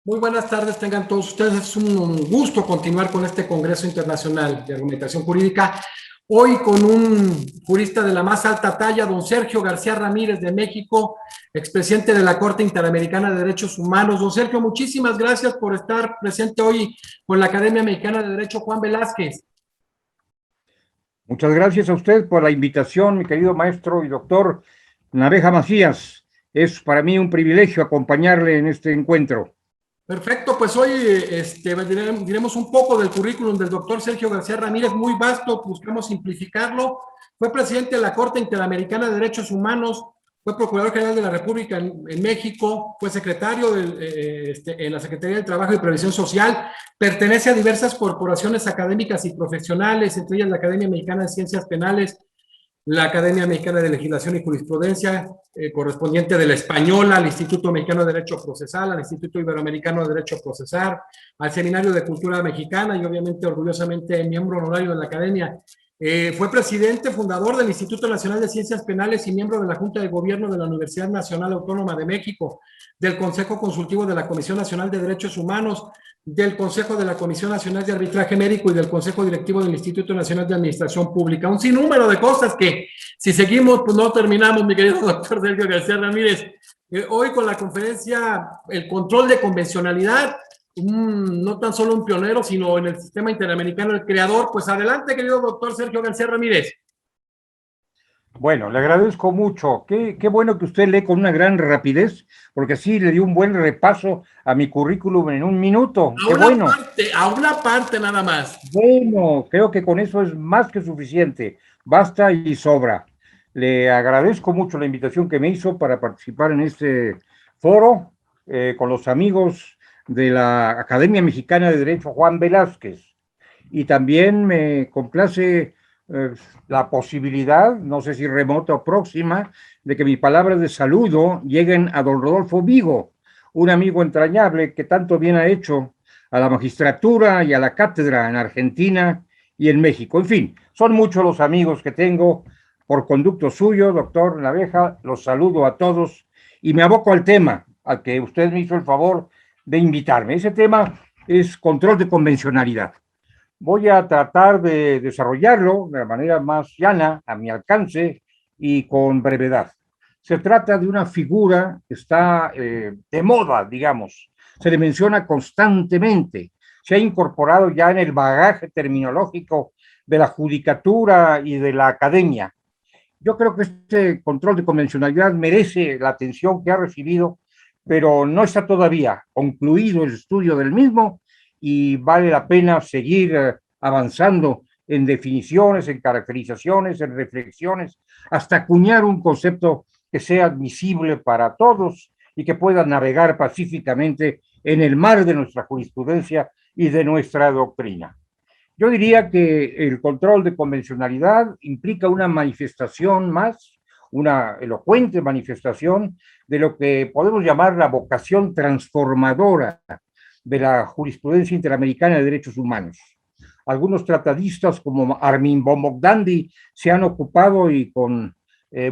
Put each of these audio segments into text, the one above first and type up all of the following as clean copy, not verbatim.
Muy buenas tardes, tengan todos ustedes. Es un gusto continuar con este Congreso Internacional de Argumentación Jurídica. Hoy con un jurista de la más alta talla, don Sergio García Ramírez de México, expresidente de la Corte Interamericana de Derechos Humanos. Don Sergio, muchísimas gracias por estar presente hoy con la Academia Mexicana de Derecho Juan Velázquez. Muchas gracias a usted por la invitación, mi querido maestro y doctor Naveja Macías. Es para mí un privilegio acompañarle en este encuentro. Perfecto, pues hoy diremos un poco del currículum del doctor Sergio García Ramírez, muy vasto, buscamos simplificarlo. Fue presidente de la Corte Interamericana de Derechos Humanos, fue Procurador General de la República en México, fue secretario en la Secretaría del Trabajo y Previsión Social, pertenece a diversas corporaciones académicas y profesionales, entre ellas la Academia Mexicana de Ciencias Penales, la Academia Mexicana de Legislación y Jurisprudencia, correspondiente de la Española, al Instituto Mexicano de Derecho Procesal, al Instituto Iberoamericano de Derecho Procesal, al Seminario de Cultura Mexicana y obviamente orgullosamente miembro honorario de la Academia. Fue presidente, fundador del Instituto Nacional de Ciencias Penales y miembro de la Junta de Gobierno de la Universidad Nacional Autónoma de México, del Consejo Consultivo de la Comisión Nacional de Derechos Humanos, del Consejo de la Comisión Nacional de Arbitraje Médico y del Consejo Directivo del Instituto Nacional de Administración Pública. Un sinnúmero de cosas que, si seguimos, pues no terminamos, mi querido doctor Sergio García Ramírez. Hoy con la conferencia El control de convencionalidad, no tan solo un pionero, sino en el sistema interamericano, el creador. Pues adelante, querido doctor Sergio García Ramírez. Bueno, le agradezco mucho. Qué bueno que usted lee con una gran rapidez, porque así le dio un buen repaso a mi currículum en un minuto. Qué bueno. A una parte nada más. Bueno, creo que con eso es más que suficiente. Basta y sobra. Le agradezco mucho la invitación que me hizo para participar en este foro con los amigos de la Academia Mexicana de Derecho Juan Velázquez. Y también me complace la posibilidad, no sé si remota o próxima, de que mis palabras de saludo lleguen a don Rodolfo Vigo, un amigo entrañable que tanto bien ha hecho a la magistratura y a la cátedra en Argentina y en México. En fin, son muchos los amigos que tengo por conducto suyo, doctor Naveja. Los saludo a todos y me aboco al tema al que usted me hizo el favor de invitarme. Ese tema es control de convencionalidad. Voy a tratar de desarrollarlo de la manera más llana, a mi alcance y con brevedad. Se trata de una figura que está de moda, digamos. Se le menciona constantemente. Se ha incorporado ya en el bagaje terminológico de la judicatura y de la academia. Yo creo que este control de convencionalidad merece la atención que ha recibido, pero no está todavía concluido el estudio del mismo y vale la pena seguir avanzando en definiciones, en caracterizaciones, en reflexiones, hasta acuñar un concepto que sea admisible para todos y que pueda navegar pacíficamente en el mar de nuestra jurisprudencia y de nuestra doctrina. Yo diría que el control de convencionalidad implica una manifestación más, una elocuente manifestación de lo que podemos llamar la vocación transformadora de la jurisprudencia interamericana de derechos humanos. Algunos tratadistas como Armin Bomogdandi se han ocupado y con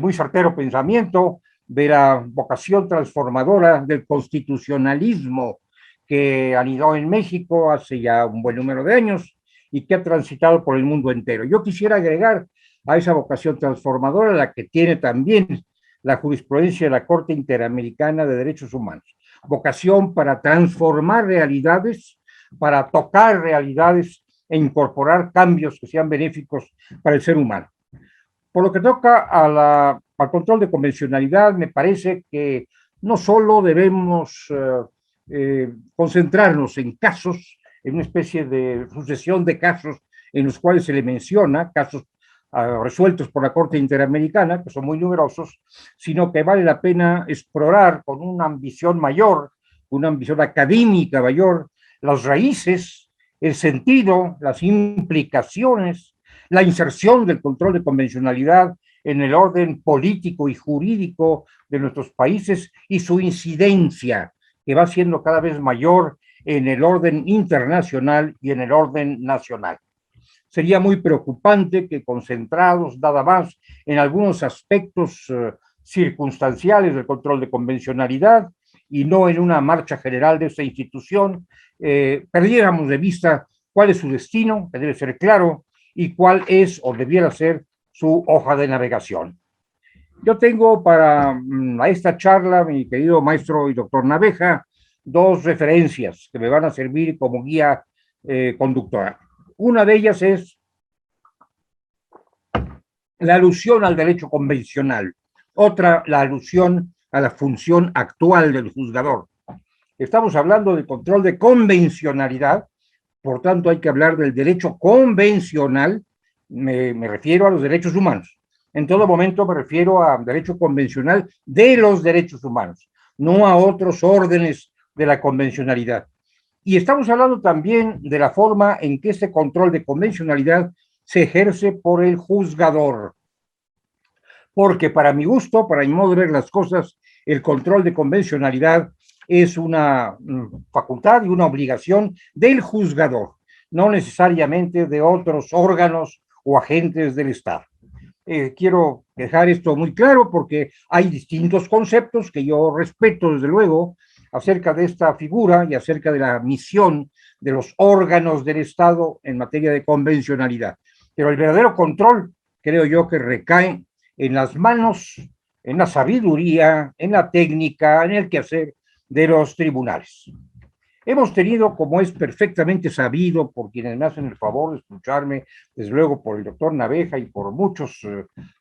muy certero pensamiento de la vocación transformadora del constitucionalismo que anidó en México hace ya un buen número de años y que ha transitado por el mundo entero. Yo quisiera agregar a esa vocación transformadora la que tiene también la jurisprudencia de la Corte Interamericana de Derechos Humanos. Vocación para transformar realidades, para tocar realidades e incorporar cambios que sean benéficos para el ser humano. Por lo que toca al control de convencionalidad, me parece que no solo debemos concentrarnos en casos, en una especie de sucesión de casos en los cuales se le menciona, casos resueltos por la Corte Interamericana, que son muy numerosos, sino que vale la pena explorar con una ambición mayor, una ambición académica mayor, las raíces, el sentido, las implicaciones, la inserción del control de convencionalidad en el orden político y jurídico de nuestros países y su incidencia, que va siendo cada vez mayor en el orden internacional y en el orden nacional. Sería muy preocupante que concentrados nada más en algunos aspectos circunstanciales del control de convencionalidad y no en una marcha general de esta institución, perdiéramos de vista cuál es su destino, que debe ser claro, y cuál es o debiera ser su hoja de navegación. Yo tengo para esta charla, mi querido maestro y doctor Naveja, dos referencias que me van a servir como guía conductora. Una de ellas es la alusión al derecho convencional, otra la alusión a la función actual del juzgador. Estamos hablando del control de convencionalidad, por tanto hay que hablar del derecho convencional, me refiero a los derechos humanos. En todo momento me refiero a derecho convencional de los derechos humanos, no a otros órdenes de la convencionalidad. Y estamos hablando también de la forma en que ese control de convencionalidad se ejerce por el juzgador. Porque para mi gusto, para mi modo de ver las cosas, el control de convencionalidad es una facultad y una obligación del juzgador, no necesariamente de otros órganos o agentes del Estado. Quiero dejar esto muy claro porque hay distintos conceptos que yo respeto, desde luego, acerca de esta figura y acerca de la misión de los órganos del Estado en materia de convencionalidad. Pero el verdadero control, creo yo, que recae en las manos, en la sabiduría, en la técnica, en el quehacer de los tribunales. Hemos tenido, como es perfectamente sabido por quienes me hacen el favor de escucharme, desde luego por el doctor Naveja y por muchos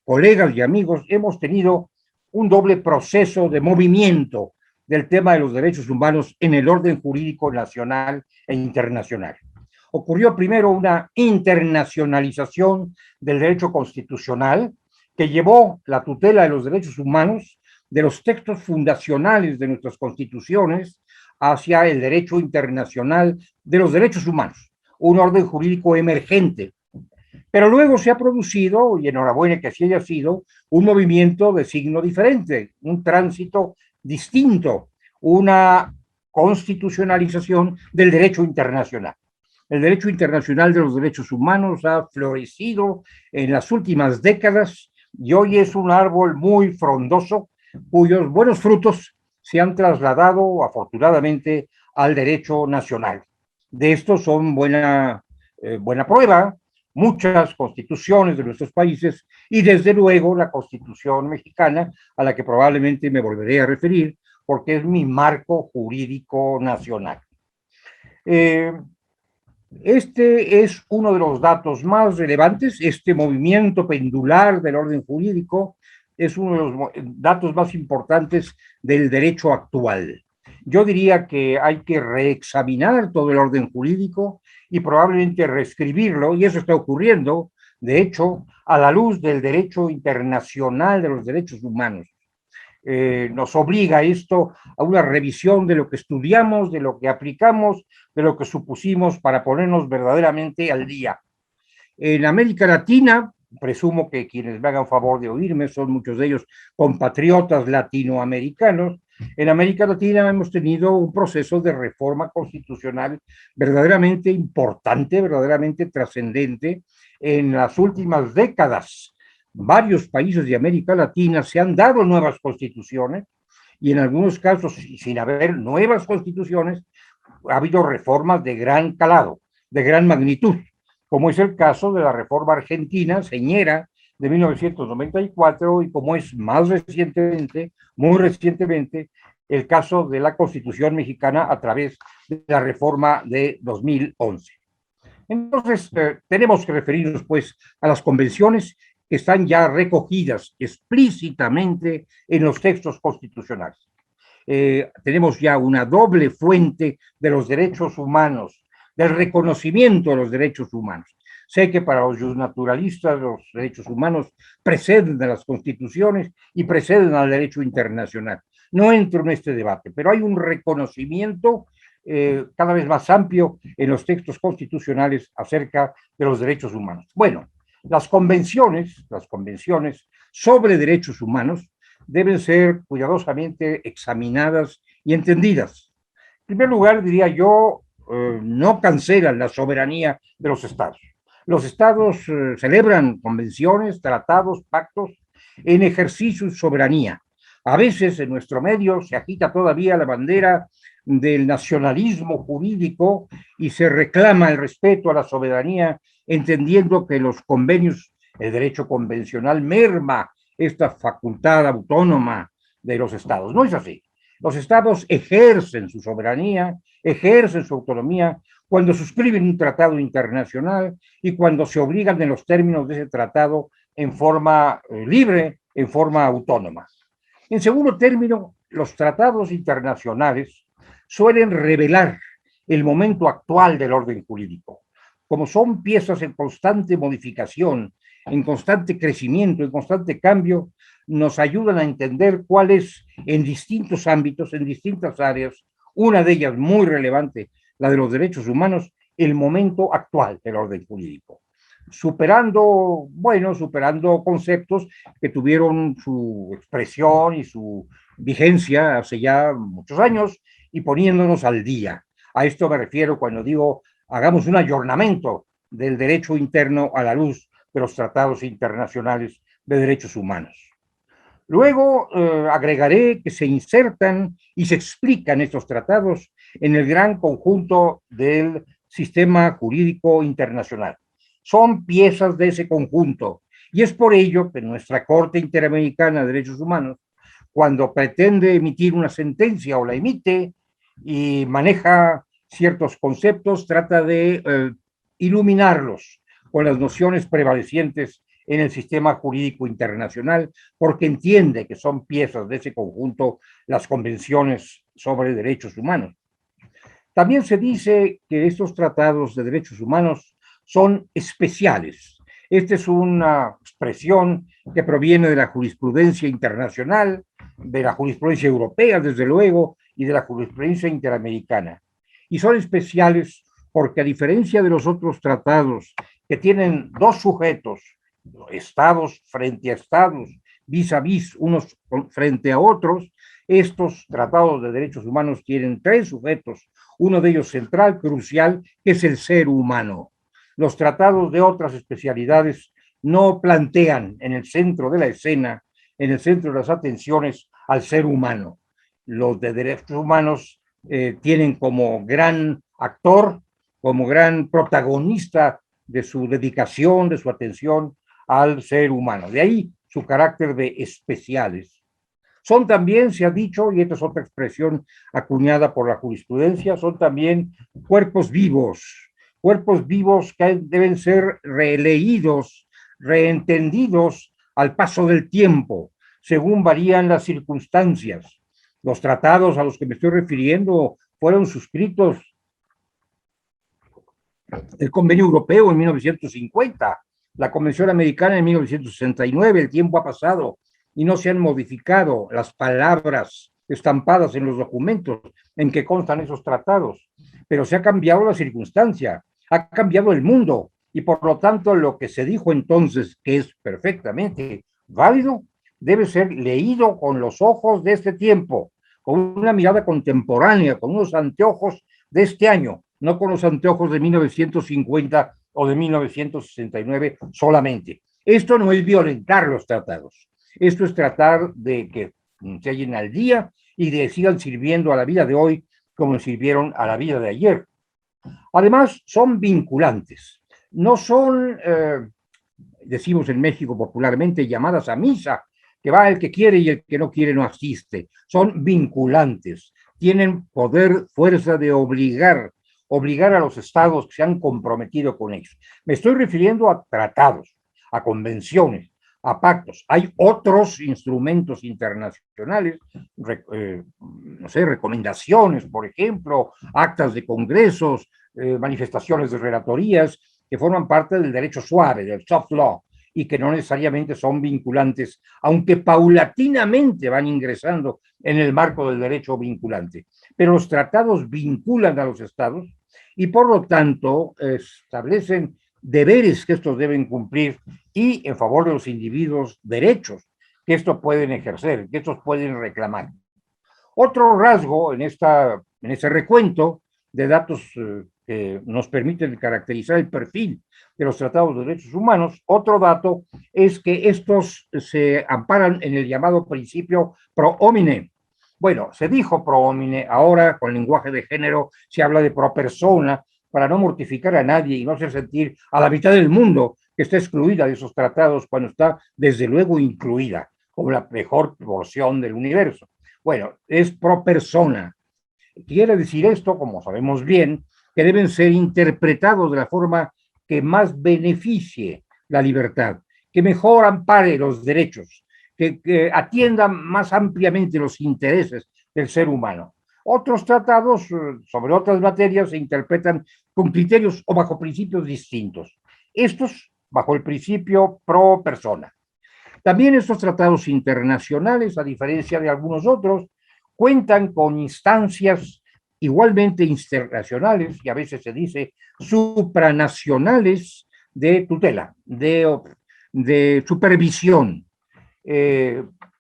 colegas y amigos, hemos tenido un doble proceso de movimiento del tema de los derechos humanos en el orden jurídico nacional e internacional. Ocurrió primero una internacionalización del derecho constitucional que llevó la tutela de los derechos humanos de los textos fundacionales de nuestras constituciones hacia el derecho internacional de los derechos humanos, un orden jurídico emergente. Pero luego se ha producido, y enhorabuena que así haya sido, un movimiento de signo diferente, un tránsito distinto, una constitucionalización del derecho internacional. El derecho internacional de los derechos humanos ha florecido en las últimas décadas y hoy es un árbol muy frondoso cuyos buenos frutos se han trasladado afortunadamente al derecho nacional. De esto son buena prueba muchas constituciones de nuestros países y desde luego la Constitución mexicana, a la que probablemente me volveré a referir porque es mi marco jurídico nacional. Este es uno de los datos más relevantes, este movimiento pendular del orden jurídico es uno de los datos más importantes del derecho actual. Yo diría que hay que reexaminar todo el orden jurídico y probablemente reescribirlo, y eso está ocurriendo, de hecho, a la luz del derecho internacional de los derechos humanos. Nos obliga esto a una revisión de lo que estudiamos, de lo que aplicamos, de lo que supusimos para ponernos verdaderamente al día. En América Latina, presumo que quienes me hagan favor de oírme son muchos de ellos compatriotas latinoamericanos, en América Latina hemos tenido un proceso de reforma constitucional verdaderamente importante, verdaderamente trascendente en las últimas décadas. Varios países de América Latina se han dado nuevas constituciones y en algunos casos, sin haber nuevas constituciones, ha habido reformas de gran calado, de gran magnitud, como es el caso de la reforma argentina, señera, de 1994, y como es más recientemente, muy recientemente, el caso de la Constitución mexicana a través de la reforma de 2011. Entonces, tenemos que referirnos, pues, a las convenciones que están ya recogidas explícitamente en los textos constitucionales. Tenemos ya una doble fuente de los derechos humanos, del reconocimiento de los derechos humanos. Sé que para los naturalistas los derechos humanos preceden a las constituciones y preceden al derecho internacional. No entro en este debate, pero hay un reconocimiento cada vez más amplio en los textos constitucionales acerca de los derechos humanos. Bueno, las convenciones sobre derechos humanos deben ser cuidadosamente examinadas y entendidas. En primer lugar, diría yo, no cancelan la soberanía de los estados. Los estados celebran convenciones, tratados, pactos en ejercicio de soberanía, A veces en nuestro medio se agita todavía la bandera del nacionalismo jurídico y se reclama el respeto a la soberanía, entendiendo que los convenios, el derecho convencional merma esta facultad autónoma de los estados. No es así. Los estados ejercen su soberanía, ejercen su autonomía cuando suscriben un tratado internacional y cuando se obligan en los términos de ese tratado en forma libre, en forma autónoma. En segundo término, los tratados internacionales suelen revelar el momento actual del orden jurídico. Como son piezas en constante modificación, en constante crecimiento, en constante cambio, nos ayudan a entender cuál es en distintos ámbitos, en distintas áreas, una de ellas muy relevante, la de los derechos humanos, el momento actual del orden jurídico. Superando conceptos que tuvieron su expresión y su vigencia hace ya muchos años y poniéndonos al día. A esto me refiero cuando digo hagamos un ayornamiento del derecho interno a la luz de los tratados internacionales de derechos humanos. Luego agregaré que se insertan y se explican estos tratados en el gran conjunto del sistema jurídico internacional. Son piezas de ese conjunto y es por ello que nuestra Corte Interamericana de Derechos Humanos, cuando pretende emitir una sentencia o la emite y maneja ciertos conceptos, trata de iluminarlos con las nociones prevalecientes en el sistema jurídico internacional, porque entiende que son piezas de ese conjunto las convenciones sobre derechos humanos. También se dice que estos tratados de derechos humanos son especiales. Esta es una expresión que proviene de la jurisprudencia internacional, de la jurisprudencia europea, desde luego, y de la jurisprudencia interamericana. Y son especiales porque, a diferencia de los otros tratados que tienen dos sujetos, estados frente a estados, vis a vis, unos frente a otros, estos tratados de derechos humanos tienen tres sujetos, uno de ellos central, crucial, que es el ser humano. Los tratados de otras especialidades no plantean en el centro de la escena, en el centro de las atenciones, al ser humano. Los de derechos humanos tienen como gran actor, como gran protagonista de su dedicación, de su atención al ser humano. De ahí su carácter de especiales. Son también, se ha dicho, y esta es otra expresión acuñada por la jurisprudencia, son también cuerpos vivos que deben ser releídos, reentendidos al paso del tiempo, según varían las circunstancias. Los tratados a los que me estoy refiriendo fueron suscritos el Convenio Europeo en 1950, la Convención Americana en 1969, el tiempo ha pasado y no se han modificado las palabras estampadas en los documentos en que constan esos tratados, pero se ha cambiado la circunstancia, ha cambiado el mundo y por lo tanto lo que se dijo entonces, que es perfectamente válido, debe ser leído con los ojos de este tiempo, con una mirada contemporánea, con unos anteojos de este año, no con los anteojos de 1950 o de 1969 solamente. Esto no es violentar los tratados, esto es tratar de que se hallen al día y de sigan sirviendo a la vida de hoy como sirvieron a la vida de ayer. Además, son vinculantes, no son, decimos en México popularmente, llamadas a misa, que va el que quiere y el que no quiere no asiste. Son vinculantes, tienen poder, fuerza de obligar a los estados que se han comprometido con ellos. Me estoy refiriendo a tratados, a convenciones, a pactos. Hay otros instrumentos internacionales, no sé, recomendaciones, por ejemplo, actas de congresos, manifestaciones de relatorías, que forman parte del derecho suave, del soft law, y que no necesariamente son vinculantes, aunque paulatinamente van ingresando en el marco del derecho vinculante. Pero los tratados vinculan a los estados y por lo tanto establecen deberes que estos deben cumplir y en favor de los individuos derechos que estos pueden ejercer, que estos pueden reclamar. Otro rasgo en ese recuento de datos que nos permiten caracterizar el perfil de los tratados de derechos humanos. Otro dato es que estos se amparan en el llamado principio pro homine. Bueno, se dijo pro homine, ahora con lenguaje de género se habla de pro persona, para no mortificar a nadie y no hacer sentir a la mitad del mundo que está excluida de esos tratados cuando está desde luego incluida como la mejor porción del universo. Bueno, es pro persona. Quiere decir esto, como sabemos bien, que deben ser interpretados de la forma que más beneficie la libertad, que mejor ampare los derechos, que atienda más ampliamente los intereses del ser humano. Otros tratados sobre otras materias se interpretan con criterios o bajo principios distintos. Estos bajo el principio pro persona. También estos tratados internacionales, a diferencia de algunos otros, cuentan con instancias igualmente internacionales, y a veces se dice supranacionales, de tutela, de supervisión,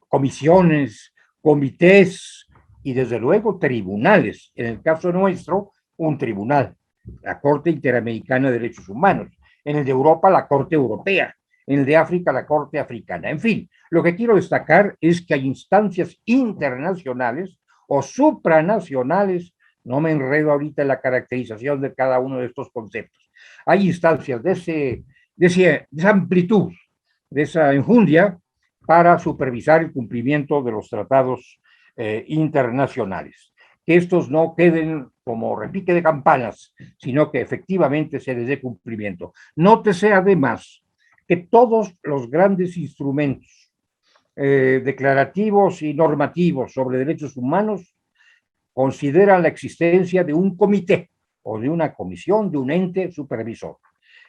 comisiones, comités y desde luego tribunales. En el caso nuestro, un tribunal, la Corte Interamericana de Derechos Humanos. En el de Europa, la Corte Europea. En el de África, la Corte Africana. En fin, lo que quiero destacar es que hay instancias internacionales o supranacionales, no me enredo ahorita en la caracterización de cada uno de estos conceptos. Hay instancias de esa amplitud, de esa enjundia, para supervisar el cumplimiento de los tratados internacionales. Que estos no queden como repique de campanas, sino que efectivamente se les dé cumplimiento. Nótese además que todos los grandes instrumentos declarativos y normativos sobre derechos humanos consideran la existencia de un comité o de una comisión, de un ente supervisor.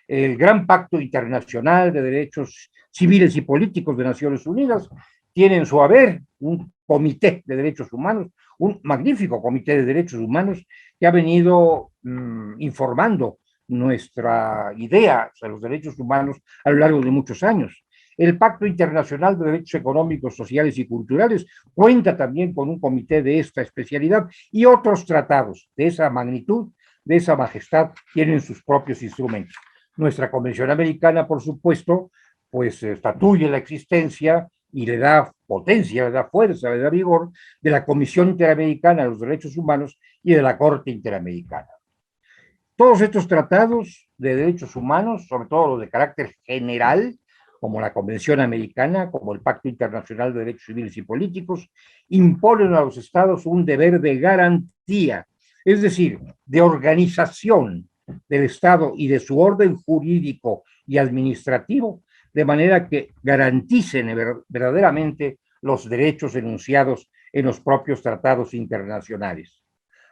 El Gran Pacto Internacional de Derechos Civiles y Políticos de Naciones Unidas tiene en su haber un comité de derechos humanos, un magnífico comité de derechos humanos que ha venido informando nuestra idea de los derechos humanos a lo largo de muchos años. El Pacto Internacional de Derechos Económicos, Sociales y Culturales cuenta también con un comité de esta especialidad y otros tratados de esa magnitud, de esa majestad, tienen sus propios instrumentos. Nuestra Convención Americana, por supuesto, pues estatuye la existencia y le da potencia, le da fuerza, le da vigor de la Comisión Interamericana de los Derechos Humanos y de la Corte Interamericana. Todos estos tratados de derechos humanos, sobre todo los de carácter general, como la Convención Americana, como el Pacto Internacional de Derechos Civiles y Políticos, imponen a los estados un deber de garantía, es decir, de organización del Estado y de su orden jurídico y administrativo, de manera que garanticen verdaderamente los derechos enunciados en los propios tratados internacionales.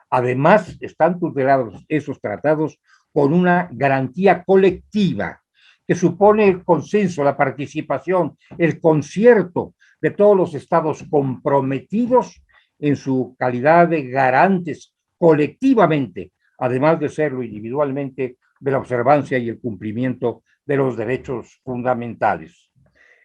Además, están tutelados esos tratados con una garantía colectiva que supone el consenso, la participación, el concierto de todos los estados comprometidos en su calidad de garantes colectivamente, además de serlo individualmente, de la observancia y el cumplimiento de los derechos fundamentales.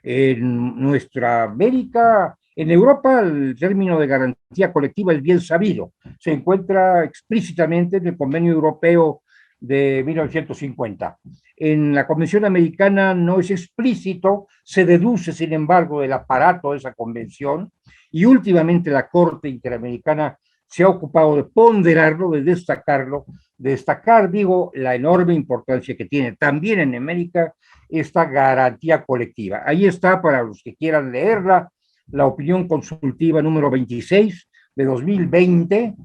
En nuestra América, en Europa, el término de garantía colectiva es bien sabido. Se encuentra explícitamente en el Convenio Europeo de 1950. En la Convención Americana no es explícito, se deduce, sin embargo, del aparato de esa convención, y últimamente la Corte Interamericana se ha ocupado de ponderarlo, de destacarlo, de destacar, digo, la enorme importancia que tiene también en América esta garantía colectiva. Ahí está, para los que quieran leerla, la opinión consultiva número 26 de 2020,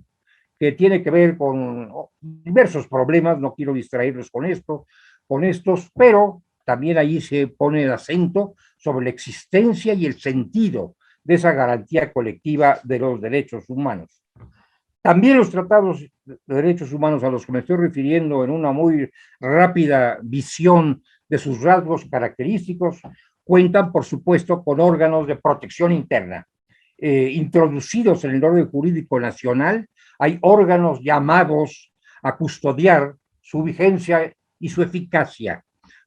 que tiene que ver con diversos problemas, no quiero distraerlos con estos, pero también ahí se pone el acento sobre la existencia y el sentido de esa garantía colectiva de los derechos humanos. También los tratados de derechos humanos a los que me estoy refiriendo en una muy rápida visión de sus rasgos característicos cuentan, por supuesto, con órganos de protección interna, introducidos en el orden jurídico nacional. Hay órganos llamados a custodiar su vigencia y su eficacia.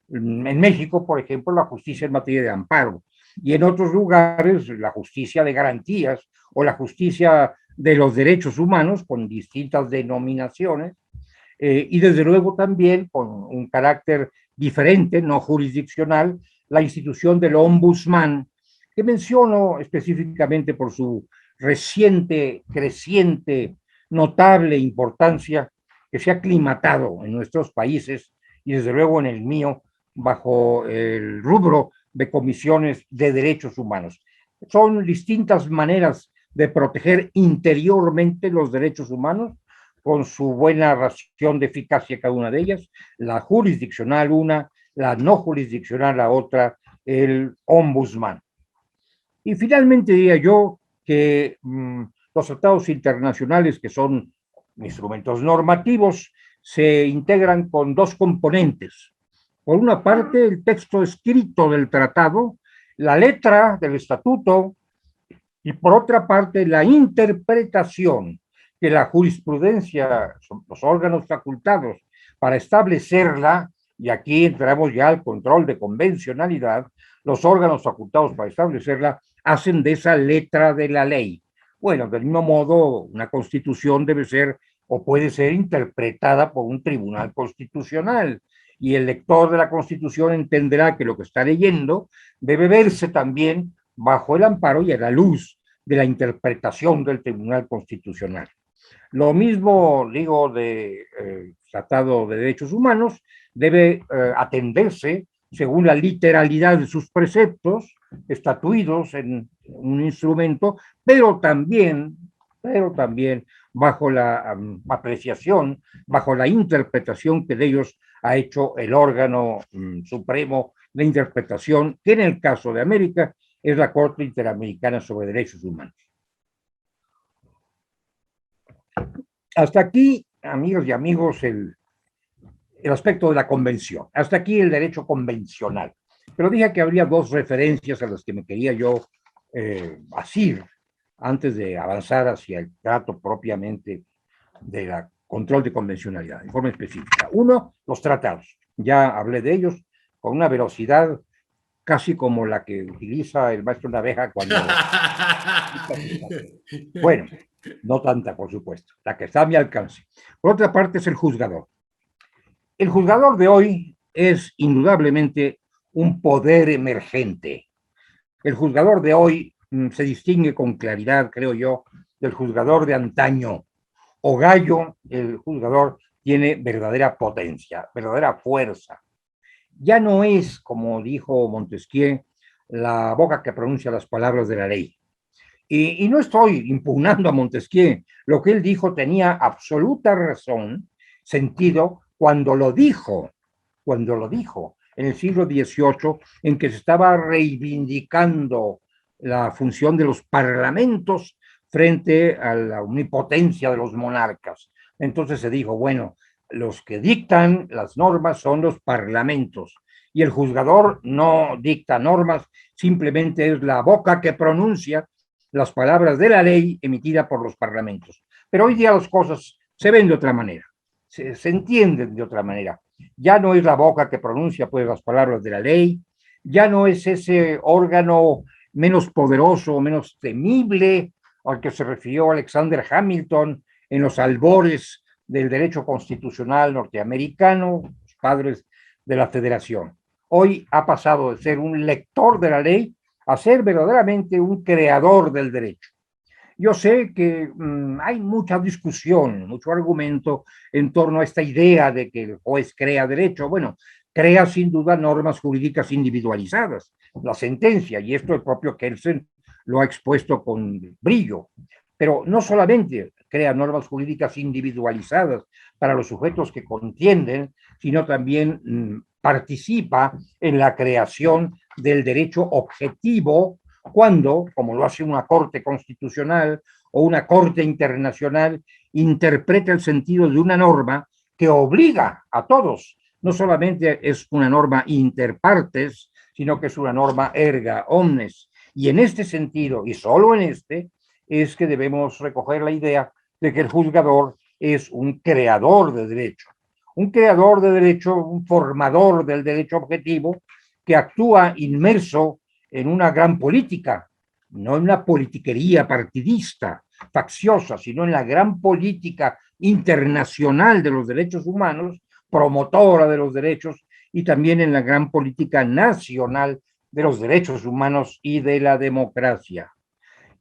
En México, por ejemplo, la justicia en materia de amparo, y en otros lugares la justicia de garantías o la justicia de los derechos humanos, con distintas denominaciones, y desde luego también con un carácter diferente, no jurisdiccional, la institución del ombudsman, que menciono específicamente por su reciente, creciente, notable importancia que se ha aclimatado en nuestros países y desde luego en el mío bajo el rubro de comisiones de derechos humanos. Son distintas maneras de proteger interiormente los derechos humanos con su buena ración de eficacia cada una de ellas, la jurisdiccional una, la no jurisdiccional la otra, el ombudsman. Y finalmente diría yo que los tratados internacionales, que son instrumentos normativos, se integran con dos componentes. Por una parte, el texto escrito del tratado, la letra del estatuto, y por otra parte, la interpretación que la jurisprudencia, los órganos facultados para establecerla, y aquí entramos ya al control de convencionalidad, los órganos facultados para establecerla hacen de esa letra de la ley. Bueno, del mismo modo, una constitución debe ser o puede ser interpretada por un tribunal constitucional, y el lector de la Constitución entenderá que lo que está leyendo debe verse también bajo el amparo y a la luz de la interpretación del Tribunal Constitucional. Lo mismo digo de Tratado de Derechos Humanos, debe atenderse según la literalidad de sus preceptos, estatuidos en un instrumento, pero también bajo la apreciación, bajo la interpretación que de ellos ha hecho el órgano supremo de interpretación, que en el caso de América es la Corte Interamericana sobre Derechos Humanos. Hasta aquí, amigas y amigos, el aspecto de la convención. Hasta aquí el derecho convencional. Pero dije que habría dos referencias a las que me quería yo asir antes de avanzar hacia el trato propiamente de la control de convencionalidad, de forma específica. Uno, los tratados. Ya hablé de ellos con una velocidad casi como la que utiliza el maestro Naveja cuando... Bueno, no tanta, por supuesto, la que está a mi alcance. Por otra parte es el juzgador. El juzgador de hoy es indudablemente un poder emergente. El juzgador de hoy se distingue con claridad, creo yo, del juzgador de antaño. Ogallo, el juzgador, tiene verdadera potencia, verdadera fuerza. Ya no es, como dijo Montesquieu, la boca que pronuncia las palabras de la ley. Y no estoy impugnando a Montesquieu. Lo que él dijo tenía absoluta razón, sentido, cuando lo dijo en el siglo XVIII, en que se estaba reivindicando la función de los parlamentos frente a la omnipotencia de los monarcas. Entonces se dijo, bueno, los que dictan las normas son los parlamentos, y el juzgador no dicta normas, simplemente es la boca que pronuncia las palabras de la ley emitida por los parlamentos. Pero hoy día las cosas se ven de otra manera, se entienden de otra manera. Ya no es la boca que pronuncia pues las palabras de la ley, ya no es ese órgano menos poderoso, menos temible al que se refirió Alexander Hamilton en los albores del derecho constitucional norteamericano, los padres de la federación. Hoy ha pasado de ser un lector de la ley a ser verdaderamente un creador del derecho. Yo sé que hay mucha discusión, mucho argumento en torno a esta idea de que el juez crea derecho. Bueno, crea sin duda normas jurídicas individualizadas, la sentencia, y esto el propio Kelsen lo ha expuesto con brillo. Pero no solamente crea normas jurídicas individualizadas para los sujetos que contienden, sino también participa en la creación del derecho objetivo cuando, como lo hace una corte constitucional o una corte internacional, interpreta el sentido de una norma que obliga a todos. No solamente es una norma inter partes, sino que es una norma erga omnes. Y en este sentido, y solo en este, es que debemos recoger la idea de que el juzgador es un creador de derecho. Un creador de derecho, un formador del derecho objetivo que actúa inmerso en una gran política, no en una politiquería partidista, facciosa, sino en la gran política internacional de los derechos humanos, promotora de los derechos, y también en la gran política nacional de los derechos humanos y de la democracia.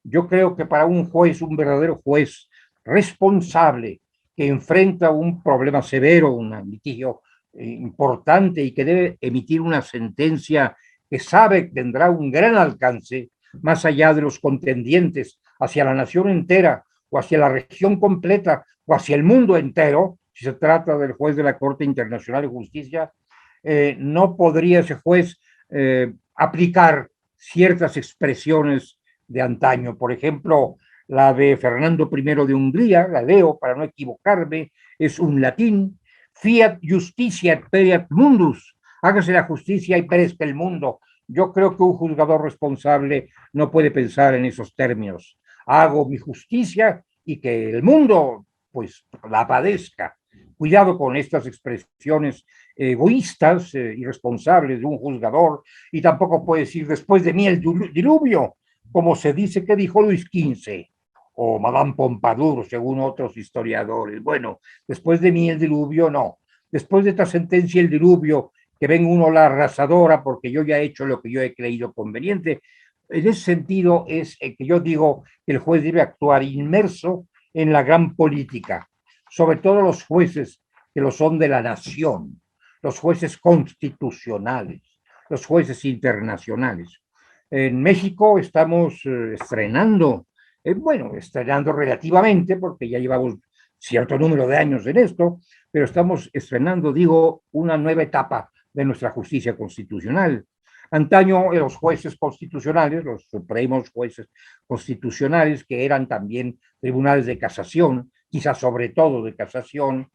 Yo creo que para un juez, un verdadero juez responsable, que enfrenta un problema severo, un litigio importante y que debe emitir una sentencia que sabe que tendrá un gran alcance, más allá de los contendientes, hacia la nación entera o hacia la región completa o hacia el mundo entero, si se trata del juez de la Corte Internacional de Justicia, no podría ese juez aplicar ciertas expresiones de antaño. Por ejemplo, la de Fernando I de Hungría, la leo para no equivocarme, es un latín: fiat justitia pereat mundus, hágase la justicia y perezca el mundo. Yo creo que un juzgador responsable no puede pensar en esos términos. Hago mi justicia y que el mundo pues la padezca. Cuidado con estas expresiones egoístas, irresponsables de un juzgador, y tampoco puede decir después de mí el diluvio, como se dice que dijo Luis XV o Madame Pompadour, según otros historiadores. Bueno, después de mí el diluvio, no. Después de esta sentencia, el diluvio, que venga uno la arrasadora porque yo ya he hecho lo que yo he creído conveniente. En ese sentido es que yo digo que el juez debe actuar inmerso en la gran política, sobre todo los jueces que lo son de la nación, los jueces constitucionales, los jueces internacionales. En México estamos estrenando, estrenando relativamente, porque ya llevamos cierto número de años en esto, pero estamos estrenando, digo, una nueva etapa de nuestra justicia constitucional. Antaño los jueces constitucionales, los supremos jueces constitucionales, que eran también tribunales de casación, quizás sobre todo de casación,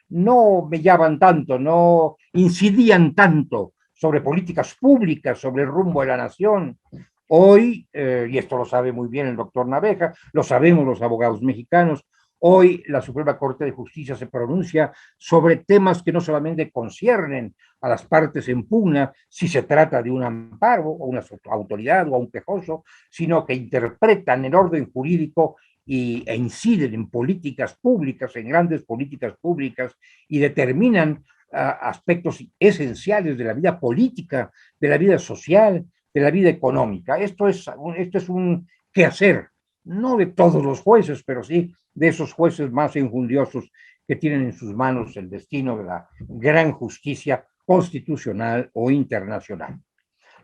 no mellaban tanto, no incidían tanto sobre políticas públicas, sobre el rumbo de la nación. Hoy, y esto lo sabe muy bien el doctor Naveja, lo sabemos los abogados mexicanos, hoy la Suprema Corte de Justicia se pronuncia sobre temas que no solamente conciernen a las partes en pugna, si se trata de un amparo o una autoridad o a un quejoso, sino que interpretan el orden jurídico e inciden en políticas públicas, en grandes políticas públicas, y determinan aspectos esenciales de la vida política, de la vida social, de la vida económica. Esto es un quehacer, no de todos los jueces, pero sí de esos jueces más enjundiosos que tienen en sus manos el destino de la gran justicia constitucional o internacional.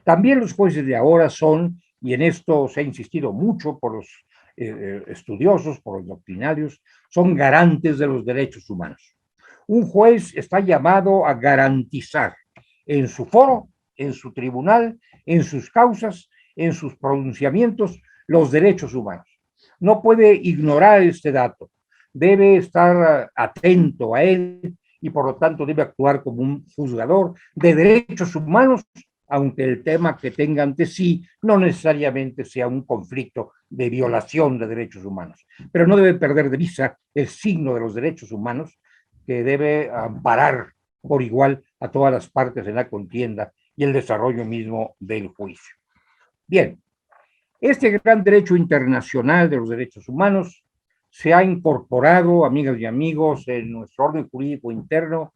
También los jueces de ahora son, y en esto se ha insistido mucho por los estudiosos, por los doctrinarios, son garantes de los derechos humanos. Un juez está llamado a garantizar en su foro, en su tribunal, en sus causas, en sus pronunciamientos, los derechos humanos. No puede ignorar este dato, debe estar atento a él y por lo tanto debe actuar como un juzgador de derechos humanos, aunque el tema que tenga ante sí no necesariamente sea un conflicto de violación de derechos humanos. Pero no debe perder de vista el signo de los derechos humanos, que debe amparar por igual a todas las partes en la contienda y el desarrollo mismo del juicio. Bien, este gran derecho internacional de los derechos humanos se ha incorporado, amigas y amigos, en nuestro orden jurídico interno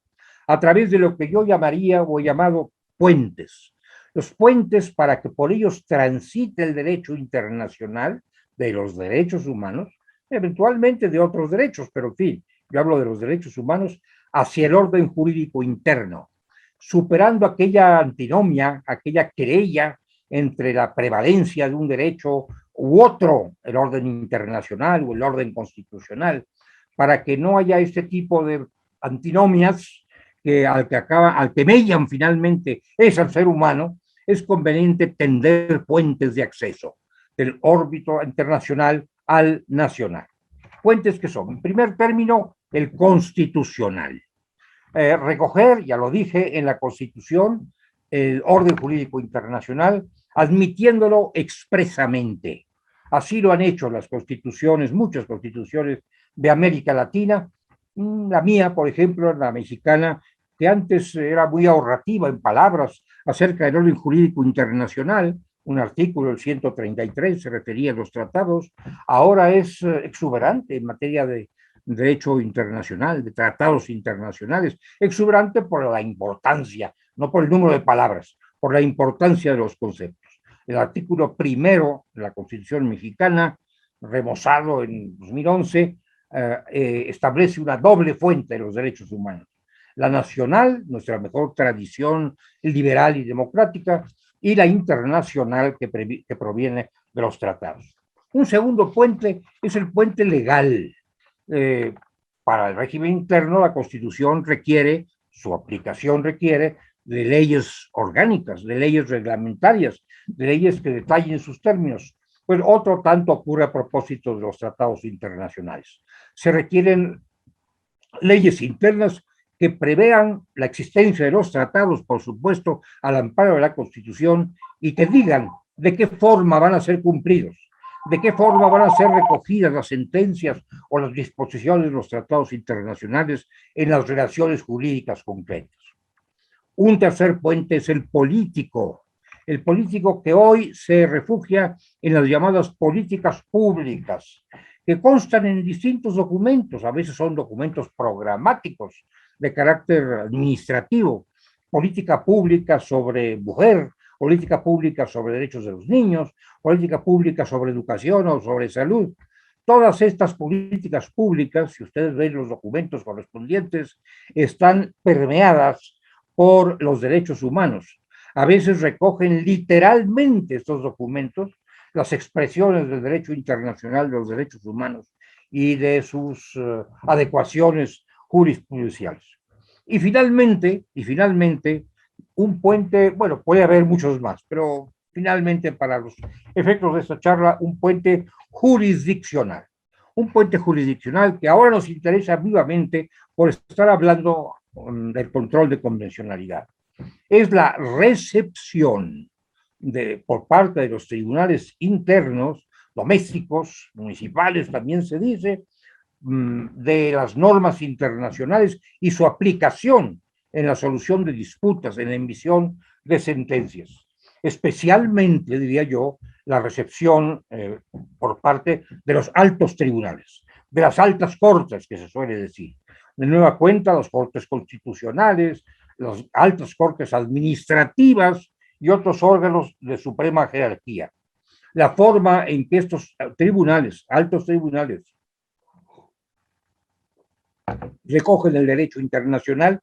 a través de lo que yo llamaría o he llamado puentes. Los puentes para que por ellos transite el derecho internacional de los derechos humanos, eventualmente de otros derechos, pero en fin, yo hablo de los derechos humanos hacia el orden jurídico interno, superando aquella antinomia, aquella querella entre la prevalencia de un derecho u otro, el orden internacional o el orden constitucional, para que no haya este tipo de antinomias que al que mellan finalmente es al ser humano. Es conveniente tender puentes de acceso del órbito internacional al nacional. Puentes que son, en primer término, el constitucional. Recoger, ya lo dije, en la Constitución, el orden jurídico internacional, admitiéndolo expresamente. Así lo han hecho las constituciones, muchas constituciones de América Latina. La mía, por ejemplo, la mexicana, que antes era muy ahorrativa en palabras acerca del orden jurídico internacional, un artículo, el 133, se refería a los tratados, ahora es exuberante en materia de derecho internacional, de tratados internacionales, exuberante por la importancia, no por el número de palabras, por la importancia de los conceptos. El artículo primero de la Constitución mexicana, remozado en 2011, establece una doble fuente de los derechos humanos. La nacional, nuestra mejor tradición liberal y democrática, y la internacional que proviene de los tratados. Un segundo puente es el puente legal. Para el régimen interno, la Constitución requiere, su aplicación requiere de leyes orgánicas, de leyes reglamentarias, de leyes que detallen sus términos. Pues otro tanto ocurre a propósito de los tratados internacionales. Se requieren leyes internas que prevean la existencia de los tratados, por supuesto, al amparo de la Constitución, y que digan de qué forma van a ser cumplidos, de qué forma van a ser recogidas las sentencias o las disposiciones de los tratados internacionales en las relaciones jurídicas concretas. Un tercer puente es el político que hoy se refugia en las llamadas políticas públicas, que constan en distintos documentos, a veces son documentos programáticos de carácter administrativo, política pública sobre mujer, política pública sobre derechos de los niños, política pública sobre educación o sobre salud. Todas estas políticas públicas, si ustedes ven los documentos correspondientes, están permeadas por los derechos humanos. A veces recogen literalmente estos documentos las expresiones del derecho internacional de los derechos humanos y de sus adecuaciones jurisprudenciales. Y finalmente, un puente, bueno, puede haber muchos más, pero finalmente para los efectos de esta charla, un puente jurisdiccional. Un puente jurisdiccional que ahora nos interesa vivamente por estar hablando del control de convencionalidad. Es la recepción por parte de los tribunales internos, domésticos, municipales también se dice, de las normas internacionales y su aplicación en la solución de disputas, en la emisión de sentencias. Especialmente, diría yo, la recepción por parte de los altos tribunales, de las altas cortes, que se suele decir. De nueva cuenta, las cortes constitucionales, las altas cortes administrativas y otros órganos de suprema jerarquía. La forma en que estos tribunales, altos tribunales, recogen el derecho internacional,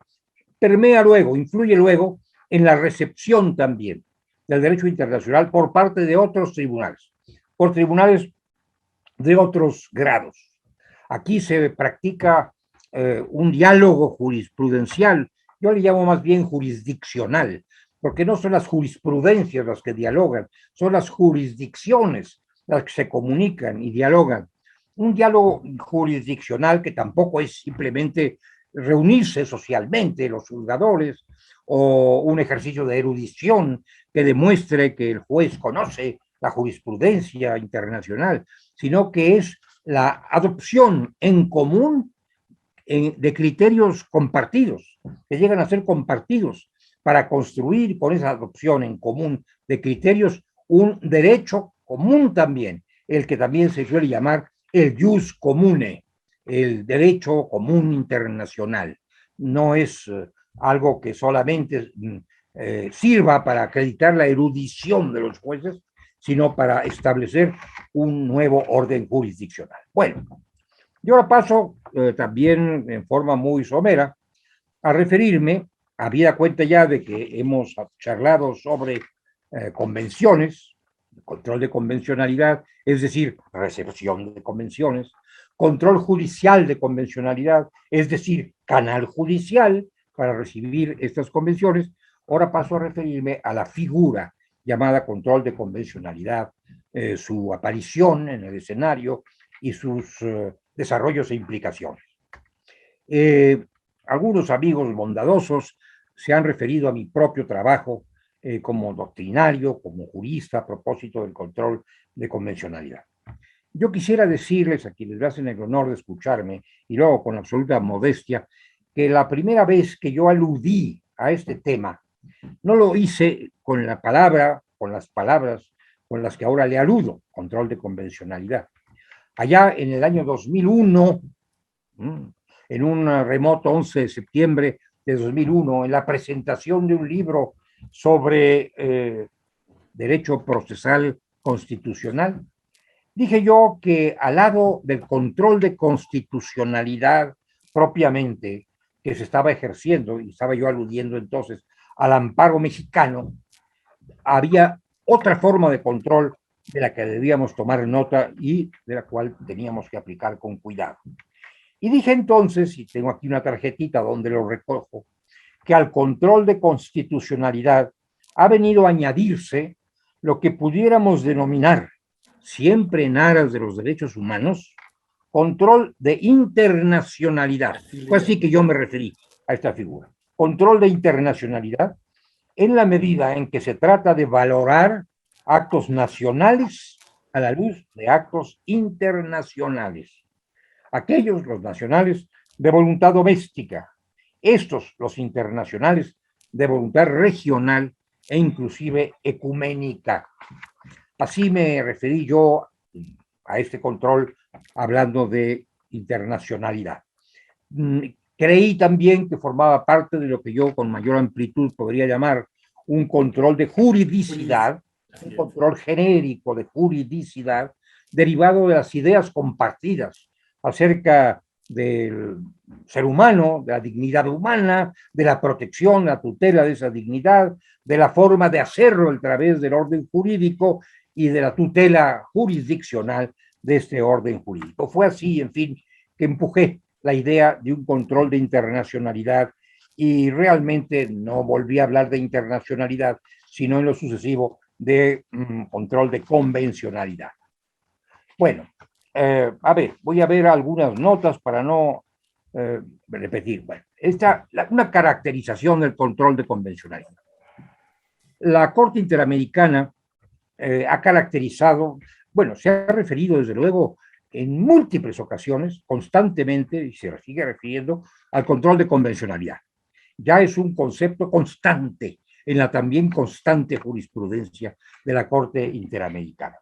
permea luego, influye luego en la recepción también del derecho internacional por parte de otros tribunales, por tribunales de otros grados. Aquí se practica un diálogo jurisprudencial, yo le llamo más bien jurisdiccional, porque no son las jurisprudencias las que dialogan, son las jurisdicciones las que se comunican y dialogan. Un diálogo jurisdiccional que tampoco es simplemente reunirse socialmente los juzgadores o un ejercicio de erudición que demuestre que el juez conoce la jurisprudencia internacional, sino que es la adopción en común de criterios compartidos, que llegan a ser compartidos para construir con esa adopción en común de criterios un derecho común también, el que también se suele llamar el jus comune, el derecho común internacional. No es algo que solamente sirva para acreditar la erudición de los jueces, sino para establecer un nuevo orden jurisdiccional. Bueno, yo ahora paso también en forma muy somera a referirme, habida cuenta ya de que hemos charlado sobre convenciones, control de convencionalidad, es decir, recepción de convenciones, control judicial de convencionalidad, es decir, canal judicial para recibir estas convenciones. Ahora paso a referirme a la figura llamada control de convencionalidad, su aparición en el escenario y sus desarrollos e implicaciones. Algunos amigos bondadosos se han referido a mi propio trabajo como doctrinario, como jurista, a propósito del control de convencionalidad. Yo quisiera decirles a quienes me hacen el honor de escucharme, y luego con absoluta modestia, que la primera vez que yo aludí a este tema, no lo hice con la palabra, con las palabras con las que ahora le aludo, control de convencionalidad. Allá en el año 2001, en un remoto 11 de septiembre de 2001, en la presentación de un libro sobre derecho procesal constitucional, dije yo que al lado del control de constitucionalidad propiamente que se estaba ejerciendo, y estaba yo aludiendo entonces al amparo mexicano, había otra forma de control de la que debíamos tomar nota y de la cual teníamos que aplicar con cuidado. Y dije entonces, y tengo aquí una tarjetita donde lo recojo, que al control de constitucionalidad ha venido a añadirse lo que pudiéramos denominar, siempre en aras de los derechos humanos, control de internacionalidad. Pues sí que yo me referí a esta figura. Control de internacionalidad en la medida en que se trata de valorar actos nacionales a la luz de actos internacionales. Aquellos, los nacionales, de voluntad doméstica, estos, los internacionales, de voluntad regional e inclusive ecuménica. Así me referí yo a este control hablando de internacionalidad. Creí también que formaba parte de lo que yo con mayor amplitud podría llamar un control de juridicidad, un control genérico de juridicidad derivado de las ideas compartidas acerca del ser humano, de la dignidad humana, de la protección, la tutela de esa dignidad, de la forma de hacerlo a través del orden jurídico y de la tutela jurisdiccional de este orden jurídico. Fue así, en fin, que empujé la idea de un control de internacionalidad y realmente no volví a hablar de internacionalidad, sino en lo sucesivo de control de convencionalidad. Bueno, a ver, voy a ver algunas notas para no repetir. Bueno, una caracterización del control de convencionalidad. La Corte Interamericana ha caracterizado, bueno, se ha referido desde luego en múltiples ocasiones, constantemente, y se sigue refiriendo al control de convencionalidad. Ya es un concepto constante en la también constante jurisprudencia de la Corte Interamericana.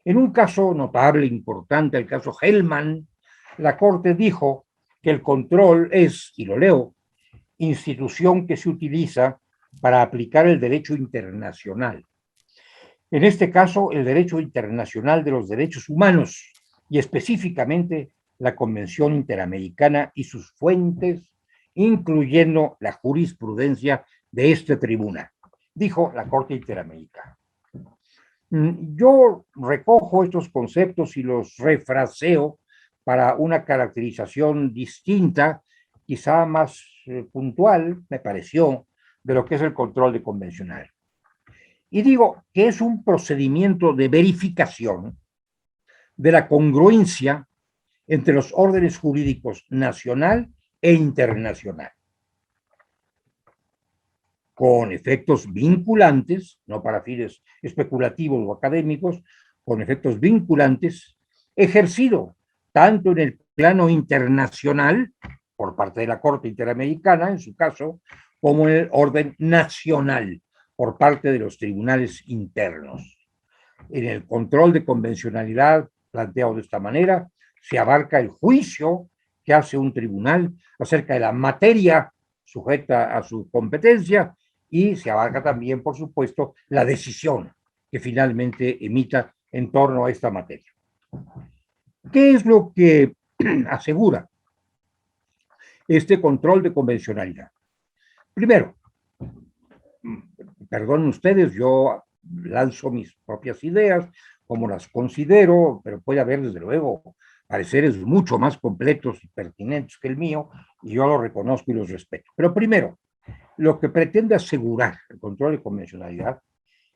En un caso notable, importante, el caso Hellman, la Corte dijo que el control es, y lo leo, institución que se utiliza para aplicar el derecho internacional. En este caso, el derecho internacional de los derechos humanos y específicamente la Convención Interamericana y sus fuentes, incluyendo la jurisprudencia de este tribunal, dijo la Corte Interamericana. Yo recojo estos conceptos y los refraseo para una caracterización distinta, quizá más puntual, me pareció, de lo que es el control de convencional. Y digo que es un procedimiento de verificación de la congruencia entre los órdenes jurídicos nacional e internacional, con efectos vinculantes, no para fines especulativos o académicos, con efectos vinculantes, ejercido tanto en el plano internacional, por parte de la Corte Interamericana, en su caso, como en el orden nacional, por parte de los tribunales internos. En el control de convencionalidad, planteado de esta manera, se abarca el juicio que hace un tribunal acerca de la materia sujeta a su competencia y se abarca también, por supuesto, la decisión que finalmente emita en torno a esta materia. ¿Qué es lo que asegura este control de convencionalidad? Primero, perdonen ustedes, yo lanzo mis propias ideas, como las considero, pero puede haber, desde luego, pareceres mucho más completos y pertinentes que el mío, y yo los reconozco y los respeto. Pero primero, lo que pretende asegurar el control de convencionalidad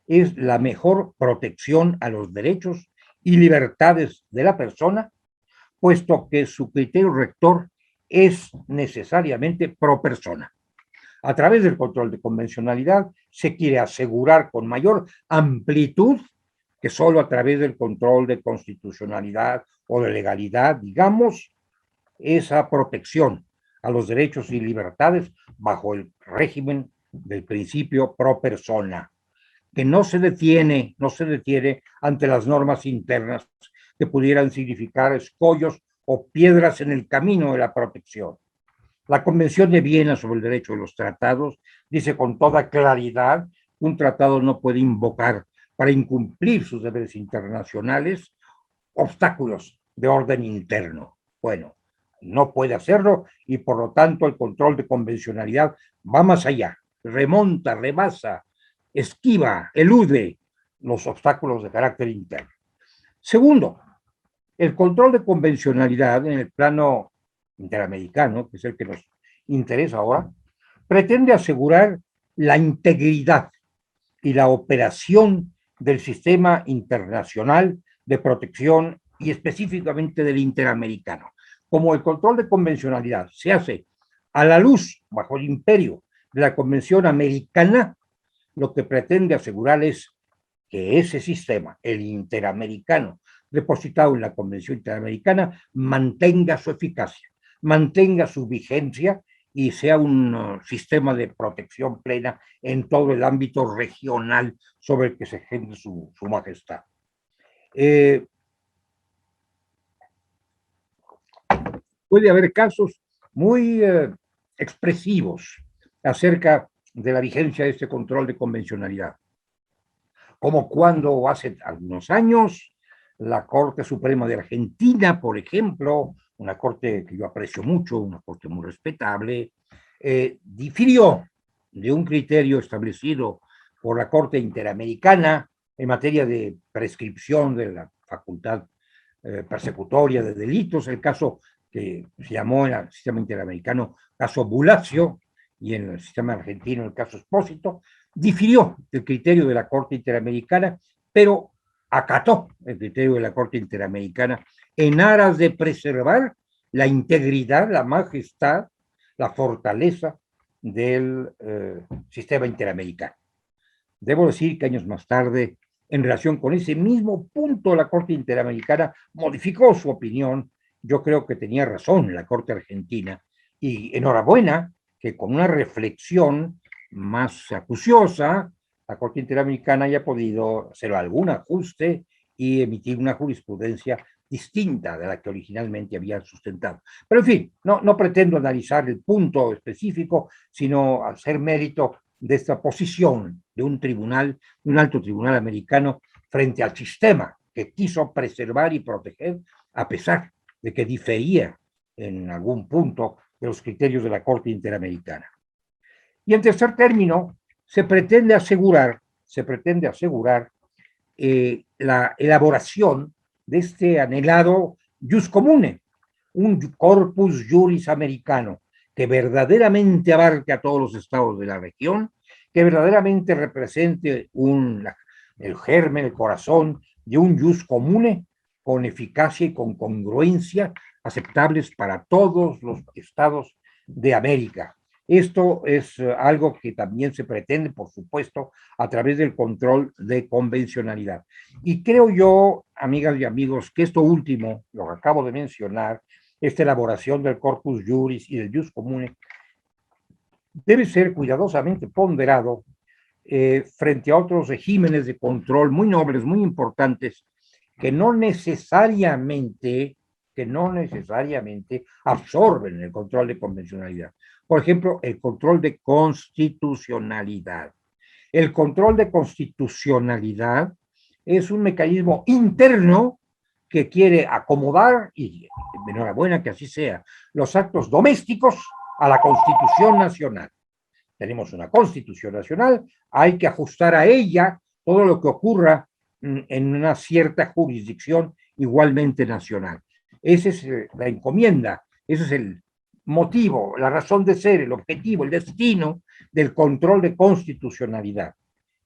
es la mejor protección a los derechos y libertades de la persona, puesto que su criterio rector es necesariamente pro persona. A través del control de convencionalidad se quiere asegurar con mayor amplitud que solo a través del control de constitucionalidad o de legalidad, digamos, esa protección a los derechos y libertades bajo el régimen del principio pro persona, que no se detiene ante las normas internas que pudieran significar escollos o piedras en el camino de la protección. La Convención de Viena sobre el Derecho de los Tratados dice con toda claridad que un tratado no puede invocar para incumplir sus deberes internacionales obstáculos de orden interno. Bueno, no puede hacerlo y por lo tanto el control de convencionalidad va más allá, remonta, rebasa, esquiva, elude los obstáculos de carácter interno. Segundo, el control de convencionalidad en el plano interamericano, que es el que nos interesa ahora, pretende asegurar la integridad y la operación del sistema internacional de protección y específicamente del interamericano. Como el control de convencionalidad se hace a la luz, bajo el imperio de la Convención Americana, lo que pretende asegurar es que ese sistema, el interamericano, depositado en la Convención Interamericana, mantenga su eficacia, mantenga su vigencia y sea un sistema de protección plena en todo el ámbito regional sobre el que se ejerce su majestad. Puede haber casos muy expresivos acerca de la vigencia de este control de convencionalidad, como cuando hace algunos años la Corte Suprema de Argentina, por ejemplo, una corte que yo aprecio mucho, una corte muy respetable, difirió de un criterio establecido por la Corte Interamericana en materia de prescripción de la facultad persecutoria de delitos, el caso que se llamó en el sistema interamericano caso Bulacio y en el sistema argentino el caso Espósito, difirió del criterio de la Corte Interamericana, pero acató el criterio de la Corte Interamericana en aras de preservar la integridad, la majestad, la fortaleza del sistema interamericano. Debo decir que años más tarde, en relación con ese mismo punto, la Corte Interamericana modificó su opinión. Yo creo que tenía razón la Corte Argentina y enhorabuena que con una reflexión más acuciosa, la Corte Interamericana haya podido hacer algún ajuste y emitir una jurisprudencia distinta de la que originalmente había sustentado. Pero en fin, no pretendo analizar el punto específico, sino hacer mérito de esta posición de un tribunal, un alto tribunal americano frente al sistema que quiso preservar y proteger a pesar de que difería en algún punto de los criterios de la Corte Interamericana. Y en tercer término, se pretende asegurar la elaboración de este anhelado jus comune, un corpus juris americano que verdaderamente abarque a todos los estados de la región, que verdaderamente represente el germen, el corazón de un jus comune con eficacia y con congruencia aceptables para todos los estados de América. Esto es algo que también se pretende, por supuesto, a través del control de convencionalidad. Y creo yo, amigas y amigos, que esto último, lo que acabo de mencionar, esta elaboración del corpus juris y del jus comune, debe ser cuidadosamente ponderado frente a otros regímenes de control muy nobles, muy importantes, que no necesariamente absorben el control de convencionalidad. Por ejemplo, el control de constitucionalidad. El control de constitucionalidad es un mecanismo interno que quiere acomodar, y enhorabuena que así sea, los actos domésticos a la Constitución Nacional. Tenemos una Constitución Nacional, hay que ajustar a ella todo lo que ocurra en una cierta jurisdicción igualmente nacional. Esa es la encomienda, ese es el motivo, la razón de ser, el objetivo, el destino del control de constitucionalidad.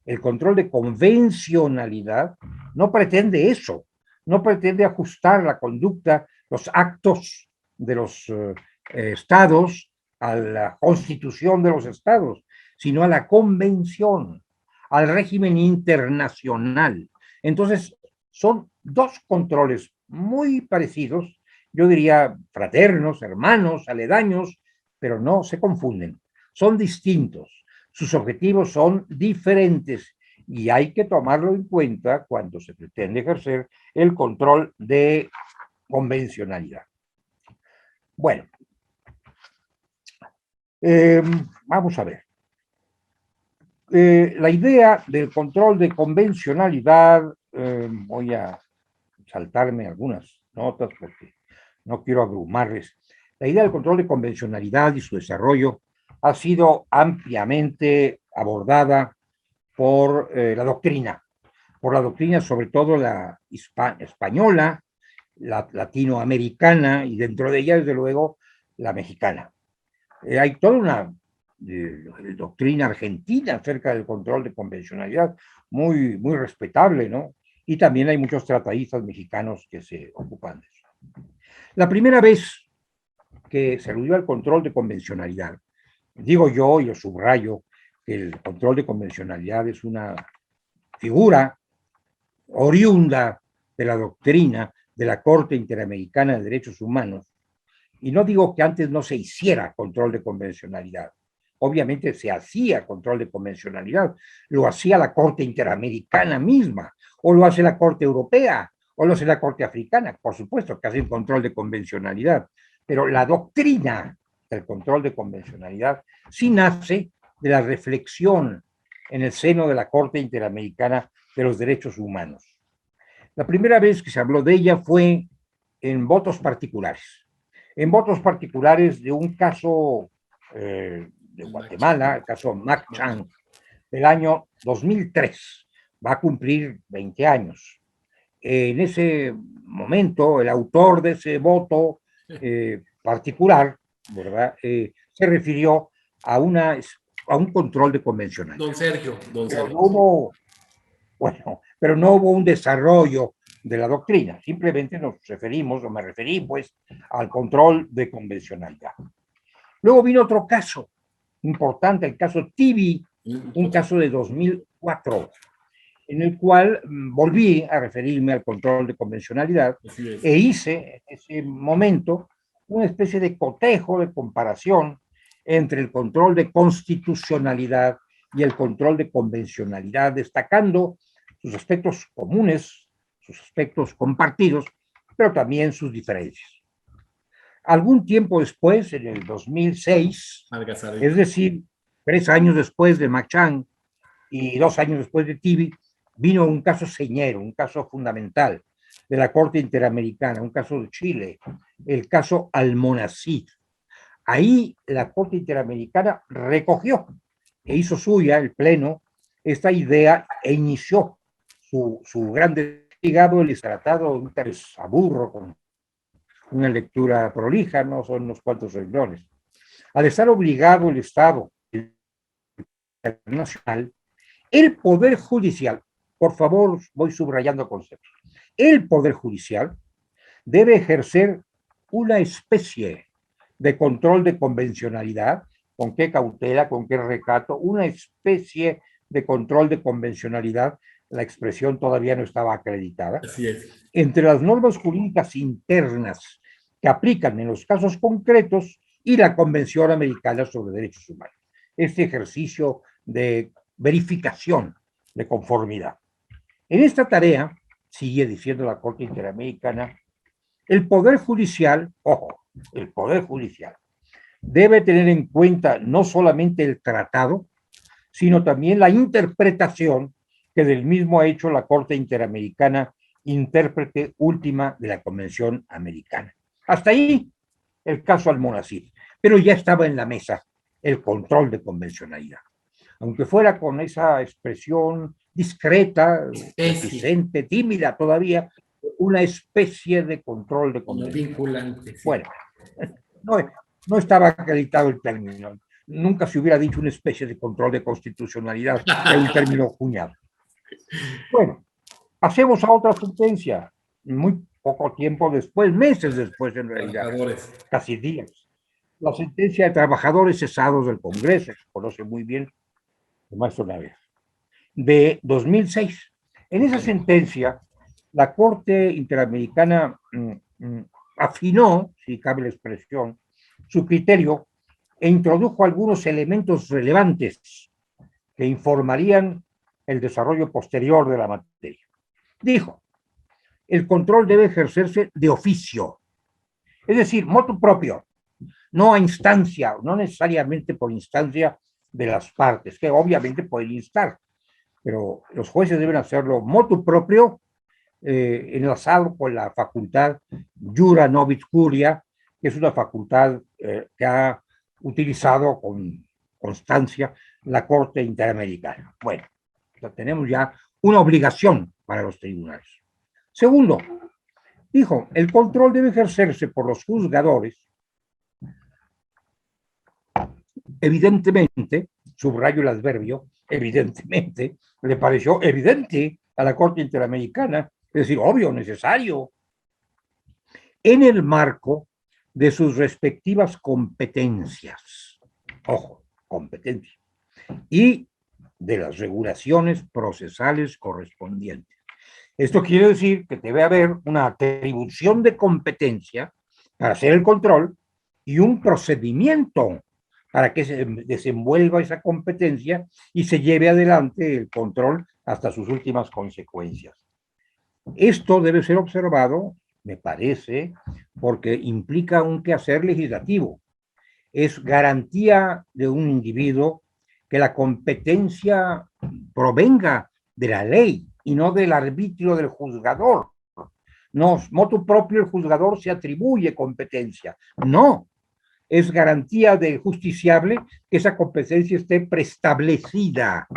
El control de convencionalidad no pretende eso, no pretende ajustar la conducta, los actos de los estados a la constitución de los estados, sino a la convención, al régimen internacional. Entonces, son dos controles muy parecidos, yo diría fraternos, hermanos, aledaños, pero no se confunden, son distintos, sus objetivos son diferentes y hay que tomarlo en cuenta cuando se pretende ejercer el control de convencionalidad. Bueno, vamos a ver. La idea del control de convencionalidad, voy a saltarme algunas notas porque no quiero abrumarles. La idea del control de convencionalidad y su desarrollo ha sido ampliamente abordada por la doctrina, sobre todo la española, la latinoamericana y dentro de ella, desde luego, la mexicana. Hay toda una doctrina argentina acerca del control de convencionalidad muy, muy respetable, ¿no? Y también hay muchos tratadistas mexicanos que se ocupan de eso. La primera vez que se aludió al control de convencionalidad, digo yo y lo subrayo, que el control de convencionalidad es una figura oriunda de la doctrina de la Corte Interamericana de Derechos Humanos, y no digo que antes no se hiciera control de convencionalidad, obviamente se hacía control de convencionalidad, lo hacía la Corte Interamericana misma, o lo hace la Corte Europea, o lo hace la Corte Africana, por supuesto que hacen control de convencionalidad, pero la doctrina del control de convencionalidad sí nace de la reflexión en el seno de la Corte Interamericana de los Derechos Humanos. La primera vez que se habló de ella fue en votos particulares de un caso de Guatemala, el caso Mac Chan, del año 2003, va a cumplir 20 años. En ese momento, el autor de ese voto particular, ¿verdad? Se refirió a un control de convencionalidad. Don Sergio. No hubo, bueno, pero no hubo un desarrollo de la doctrina, simplemente nos referimos, o me referí pues, al control de convencionalidad. Luego vino otro caso importante, el caso Tibi, un caso de 2004, en el cual volví a referirme al control de convencionalidad e hice en ese momento una especie de cotejo, de comparación entre el control de constitucionalidad y el control de convencionalidad, destacando sus aspectos comunes, sus aspectos compartidos, pero también sus diferencias. Algún tiempo después, en el 2006, es decir, 3 años después de Mac Chan y 2 años después de Tibi, vino un caso señero, un caso fundamental de la Corte Interamericana, un caso de Chile, el caso Almonacid. Ahí la Corte Interamericana recogió e hizo suya el Pleno esta idea e inició su gran desligado, el tratado, un aburro con una lectura prolija, no son unos cuantos renglones. Al estar obligado el Estado internacional, el Poder Judicial, por favor, voy subrayando conceptos, el Poder Judicial debe ejercer una especie de control de convencionalidad, con qué cautela, con qué recato, una especie de control de convencionalidad, la expresión todavía no estaba acreditada. Así es. Entre las normas jurídicas internas que aplican en los casos concretos y la Convención Americana sobre Derechos Humanos. Este ejercicio de verificación de conformidad. En esta tarea, sigue diciendo la Corte Interamericana, el Poder Judicial, ojo, el Poder Judicial debe tener en cuenta no solamente el tratado, sino también la interpretación que del mismo ha hecho la Corte Interamericana, intérprete última de la Convención Americana. Hasta ahí el caso Almonacid, pero ya estaba en la mesa el control de convencionalidad. Aunque fuera con esa expresión discreta, reticente, tímida todavía, una especie de control de convencionalidad. Vinculante. Sí. Bueno, no estaba acreditado el término. Nunca se hubiera dicho una especie de control de constitucionalidad, es un término cuñado. Bueno, pasemos a otra sentencia, muy poco tiempo después, meses después en realidad, casi días. La sentencia de trabajadores cesados del Congreso, se conoce muy bien, más una vez, de 2006. En esa sentencia, la Corte Interamericana afinó, si cabe la expresión, su criterio e introdujo algunos elementos relevantes que informarían el desarrollo posterior de la materia. Dijo, el control debe ejercerse de oficio, es decir, motu propio, no a instancia, no necesariamente por instancia de las partes, que obviamente pueden instar, pero los jueces deben hacerlo motu propio, enlazado con la facultad Jura Novit Curia, que es una facultad que ha utilizado con constancia la Corte Interamericana. Bueno, tenemos ya una obligación para los tribunales. Segundo, dijo, el control debe ejercerse por los juzgadores, evidentemente, subrayo el adverbio, evidentemente, le pareció evidente a la Corte Interamericana, es decir, obvio, necesario, en el marco de sus respectivas competencias, ojo, competencia, y de las regulaciones procesales correspondientes. Esto quiere decir que debe haber una atribución de competencia para hacer el control y un procedimiento para que se desenvuelva esa competencia y se lleve adelante el control hasta sus últimas consecuencias. Esto debe ser observado, me parece, porque implica un quehacer legislativo. Es garantía de un individuo que la competencia provenga de la ley y no del arbitrio del juzgador. No, motu propio el juzgador se atribuye competencia. No, es garantía del justiciable que esa competencia esté preestablecida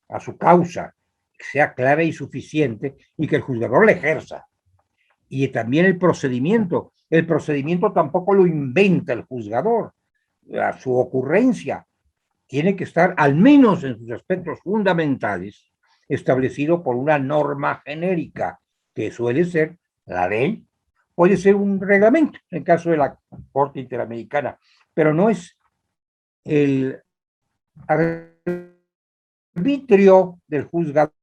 a su causa, que sea clara y suficiente y que el juzgador la ejerza. Y también el procedimiento tampoco lo inventa el juzgador, a su ocurrencia tiene que estar, al menos en sus aspectos fundamentales, establecido por una norma genérica, que suele ser la ley, puede ser un reglamento, en el caso de la Corte Interamericana, pero no es el arbitrio del juzgador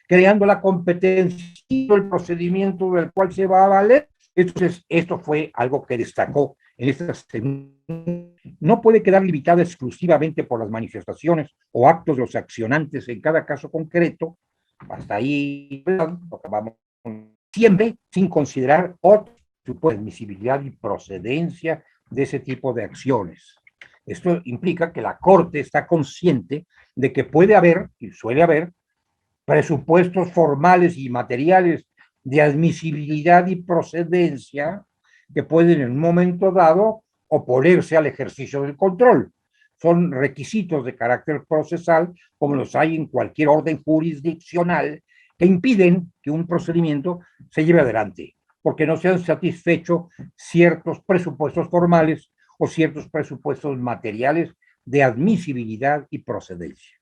creando la competencia y el procedimiento del cual se va a valer. Entonces, esto fue algo que destacó en esta segunda. No puede quedar limitada exclusivamente por las manifestaciones o actos de los accionantes en cada caso concreto. Hasta ahí vamos siempre sin considerar otra admisibilidad y procedencia de ese tipo de acciones. Esto implica que la Corte está consciente de que puede haber, y suele haber, presupuestos formales y materiales de admisibilidad y procedencia que pueden en un momento dado oponerse al ejercicio del control. Son requisitos de carácter procesal, como los hay en cualquier orden jurisdiccional, que impiden que un procedimiento se lleve adelante, porque no se han satisfecho ciertos presupuestos formales o ciertos presupuestos materiales de admisibilidad y procedencia.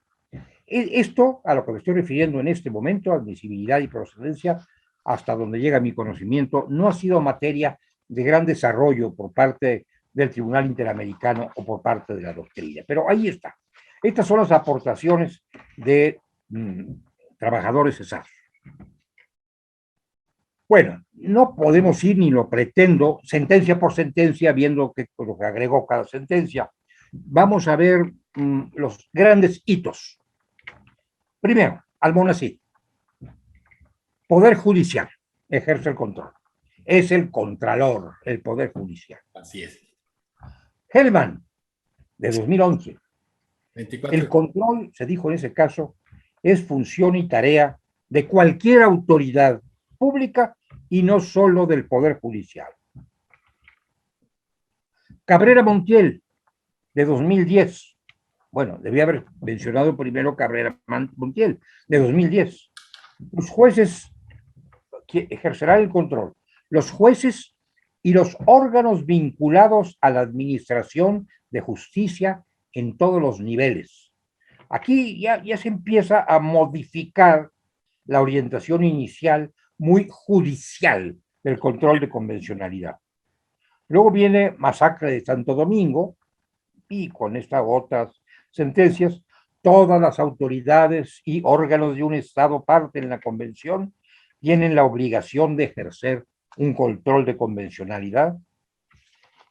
Esto, a lo que me estoy refiriendo en este momento, admisibilidad y procedencia, hasta donde llega mi conocimiento, no ha sido materia de gran desarrollo por parte del Tribunal Interamericano o por parte de la doctrina. Pero ahí está. Estas son las aportaciones de trabajadores cesados. Bueno, no podemos ir ni lo pretendo, sentencia por sentencia, viendo lo que agregó cada sentencia. Vamos a ver los grandes hitos. Primero, Almonacid. Poder judicial ejerce el control. Es el contralor, el Poder Judicial. Así es. Hellman, de 2011. 24. El control, se dijo en ese caso, es función y tarea de cualquier autoridad pública y no solo del Poder Judicial. Cabrera Montiel, de 2010. Bueno, debía haber mencionado primero Cabrera Montiel, de 2010. Los jueces que ejercerán el control, los jueces y los órganos vinculados a la administración de justicia en todos los niveles. Aquí ya se empieza a modificar la orientación inicial muy judicial del control de convencionalidad. Luego viene Masacre de Santo Domingo y con estas otras sentencias, todas las autoridades y órganos de un Estado parte en la convención tienen la obligación de ejercer un control de convencionalidad.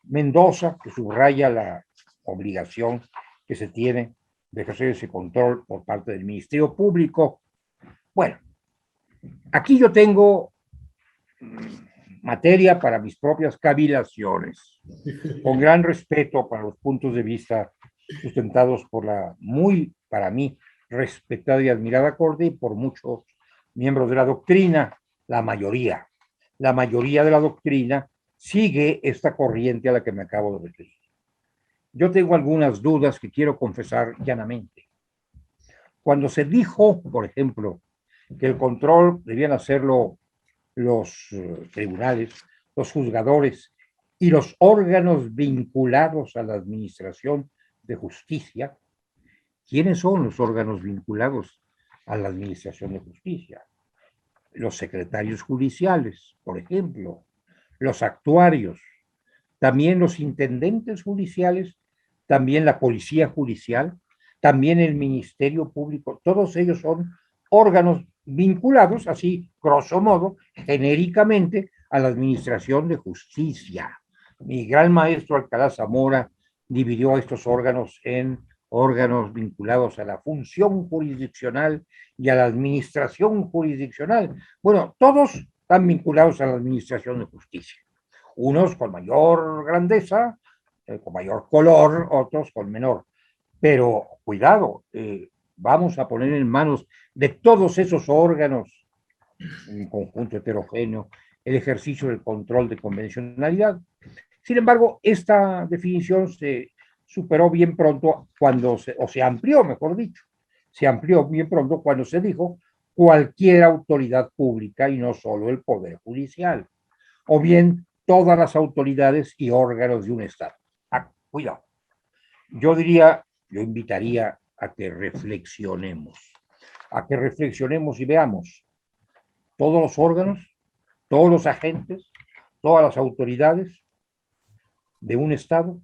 Mendoza, que subraya la obligación que se tiene de ejercer ese control por parte del Ministerio Público. Bueno, aquí yo tengo materia para mis propias cavilaciones, con gran respeto para los puntos de vista sustentados por la muy, para mí, respetada y admirada Corte y por muchos miembros de la doctrina, la mayoría de la doctrina sigue esta corriente a la que me acabo de referir. Yo tengo algunas dudas que quiero confesar llanamente. Cuando se dijo, por ejemplo, que el control debían hacerlo los tribunales, los juzgadores y los órganos vinculados a la administración de justicia, ¿quiénes son los órganos vinculados a la administración de justicia? Los secretarios judiciales, por ejemplo, los actuarios, también los intendentes judiciales, también la policía judicial, también el Ministerio Público, todos ellos son órganos vinculados, así, grosso modo, genéricamente, a la administración de justicia. Mi gran maestro Alcalá Zamora dividió a estos órganos en órganos vinculados a la función jurisdiccional y a la administración jurisdiccional. Bueno, todos están vinculados a la administración de justicia. Unos con mayor grandeza, con mayor color, otros con menor. Pero cuidado, vamos a poner en manos de todos esos órganos, un conjunto heterogéneo, el ejercicio del control de convencionalidad. Sin embargo, esta definición se superó bien pronto o se amplió, mejor dicho, se amplió bien pronto cuando se dijo cualquier autoridad pública y no solo el Poder Judicial, o bien todas las autoridades y órganos de un Estado. Cuidado. Yo invitaría a que reflexionemos y veamos todos los órganos, todos los agentes, todas las autoridades de un Estado.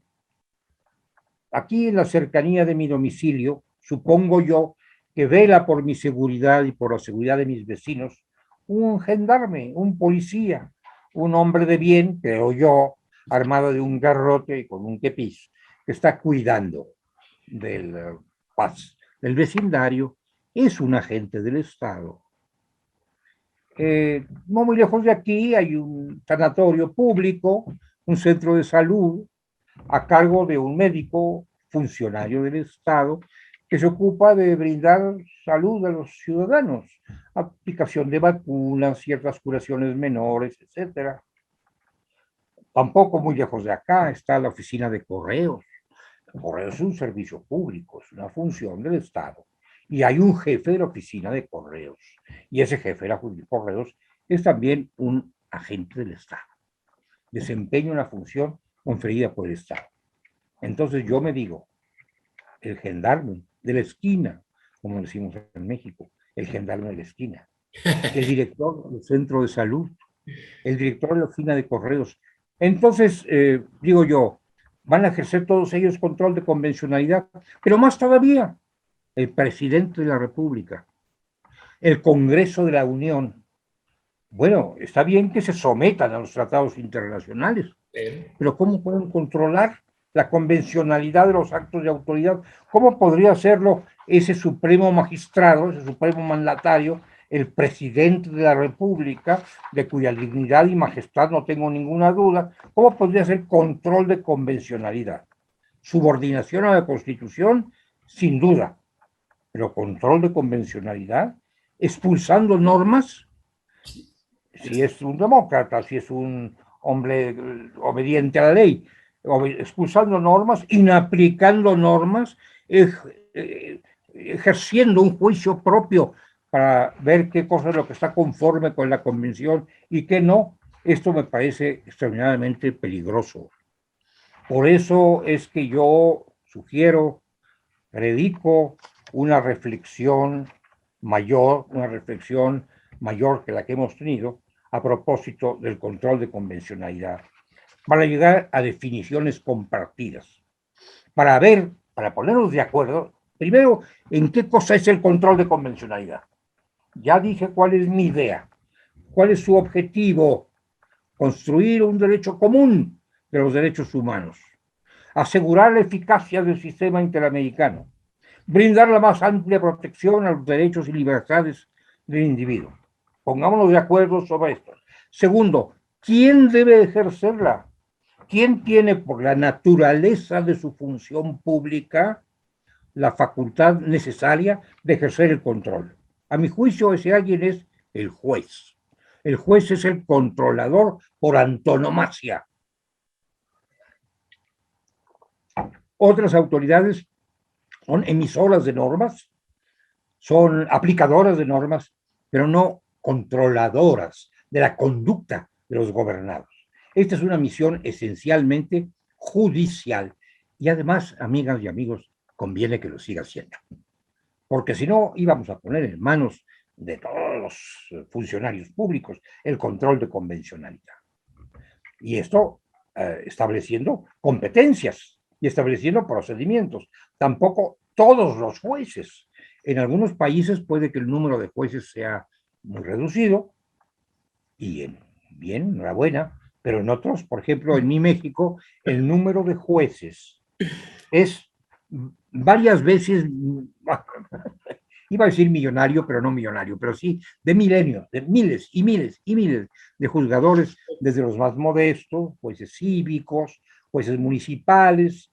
Aquí en la cercanía de mi domicilio, supongo yo que vela por mi seguridad y por la seguridad de mis vecinos un gendarme, un policía, un hombre de bien, creo yo, armado de un garrote y con un kepis, que está cuidando del paz del vecindario, es un agente del Estado. No muy lejos de aquí hay un sanatorio público, un centro de salud, a cargo de un médico funcionario del Estado que se ocupa de brindar salud a los ciudadanos, aplicación de vacunas, ciertas curaciones menores, etcétera. Tampoco muy lejos de acá está la oficina de correos. Correos es un servicio público, es una función del Estado. Y hay un jefe de la oficina de correos. Y ese jefe de la oficina de correos es también un agente del Estado. Desempeña una función conferida por el Estado. Entonces yo me digo, el gendarme de la esquina, como decimos en México, el gendarme de la esquina, el director del centro de salud, el director de la oficina de correos. Entonces, digo yo, van a ejercer todos ellos control de convencionalidad, pero más todavía, el presidente de la República, el Congreso de la Unión. Bueno, está bien que se sometan a los tratados internacionales, pero ¿cómo pueden controlar la convencionalidad de los actos de autoridad? ¿Cómo podría hacerlo ese supremo magistrado, ese supremo mandatario, el presidente de la República, de cuya dignidad y majestad no tengo ninguna duda? ¿Cómo podría hacer control de convencionalidad? Subordinación a la Constitución, sin duda, pero control de convencionalidad, expulsando normas, si es un demócrata, si es un hombre obediente a la ley, expulsando normas, inaplicando normas, ejerciendo un juicio propio para ver qué cosa es lo que está conforme con la convención y qué no. Esto me parece extraordinariamente peligroso. Por eso es que yo sugiero, predico una reflexión mayor que la que hemos tenido a propósito del control de convencionalidad, para llegar a definiciones compartidas, para ponernos de acuerdo, primero, en qué cosa es el control de convencionalidad. Ya dije cuál es mi idea, cuál es su objetivo: construir un derecho común de los derechos humanos, asegurar la eficacia del sistema interamericano, brindar la más amplia protección a los derechos y libertades del individuo. Pongámonos de acuerdo sobre esto. Segundo, ¿Quién debe ejercerla? ¿Quién tiene por la naturaleza de su función pública la facultad necesaria de ejercer el control? A mi juicio, ese alguien es el juez. El juez es el controlador por antonomasia. Otras autoridades son emisoras de normas, son aplicadoras de normas, pero no controladoras de la conducta de los gobernados. Esta es una misión esencialmente judicial y además, amigas y amigos, conviene que lo siga siendo, porque si no íbamos a poner en manos de todos los funcionarios públicos el control de convencionalidad. Y esto estableciendo competencias y estableciendo procedimientos. Tampoco todos los jueces. En algunos países puede que el número de jueces sea muy reducido, y bien, enhorabuena, pero en otros, por ejemplo, en mi México, el número de jueces es varias veces, iba a decir millonario, pero no millonario, pero sí de milenios, de miles y miles y miles de juzgadores, desde los más modestos, jueces cívicos, jueces municipales,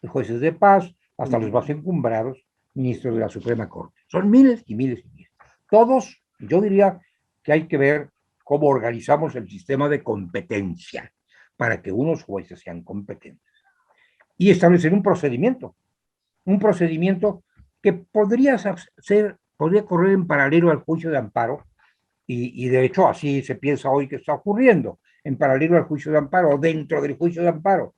jueces de paz, hasta los más encumbrados, ministros de la Suprema Corte. Son miles y miles y miles. Todos, yo diría que hay que ver cómo organizamos el sistema de competencia para que unos jueces sean competentes y establecer un procedimiento que podría correr en paralelo al juicio de amparo, y de hecho así se piensa hoy que está ocurriendo, en paralelo al juicio de amparo o dentro del juicio de amparo.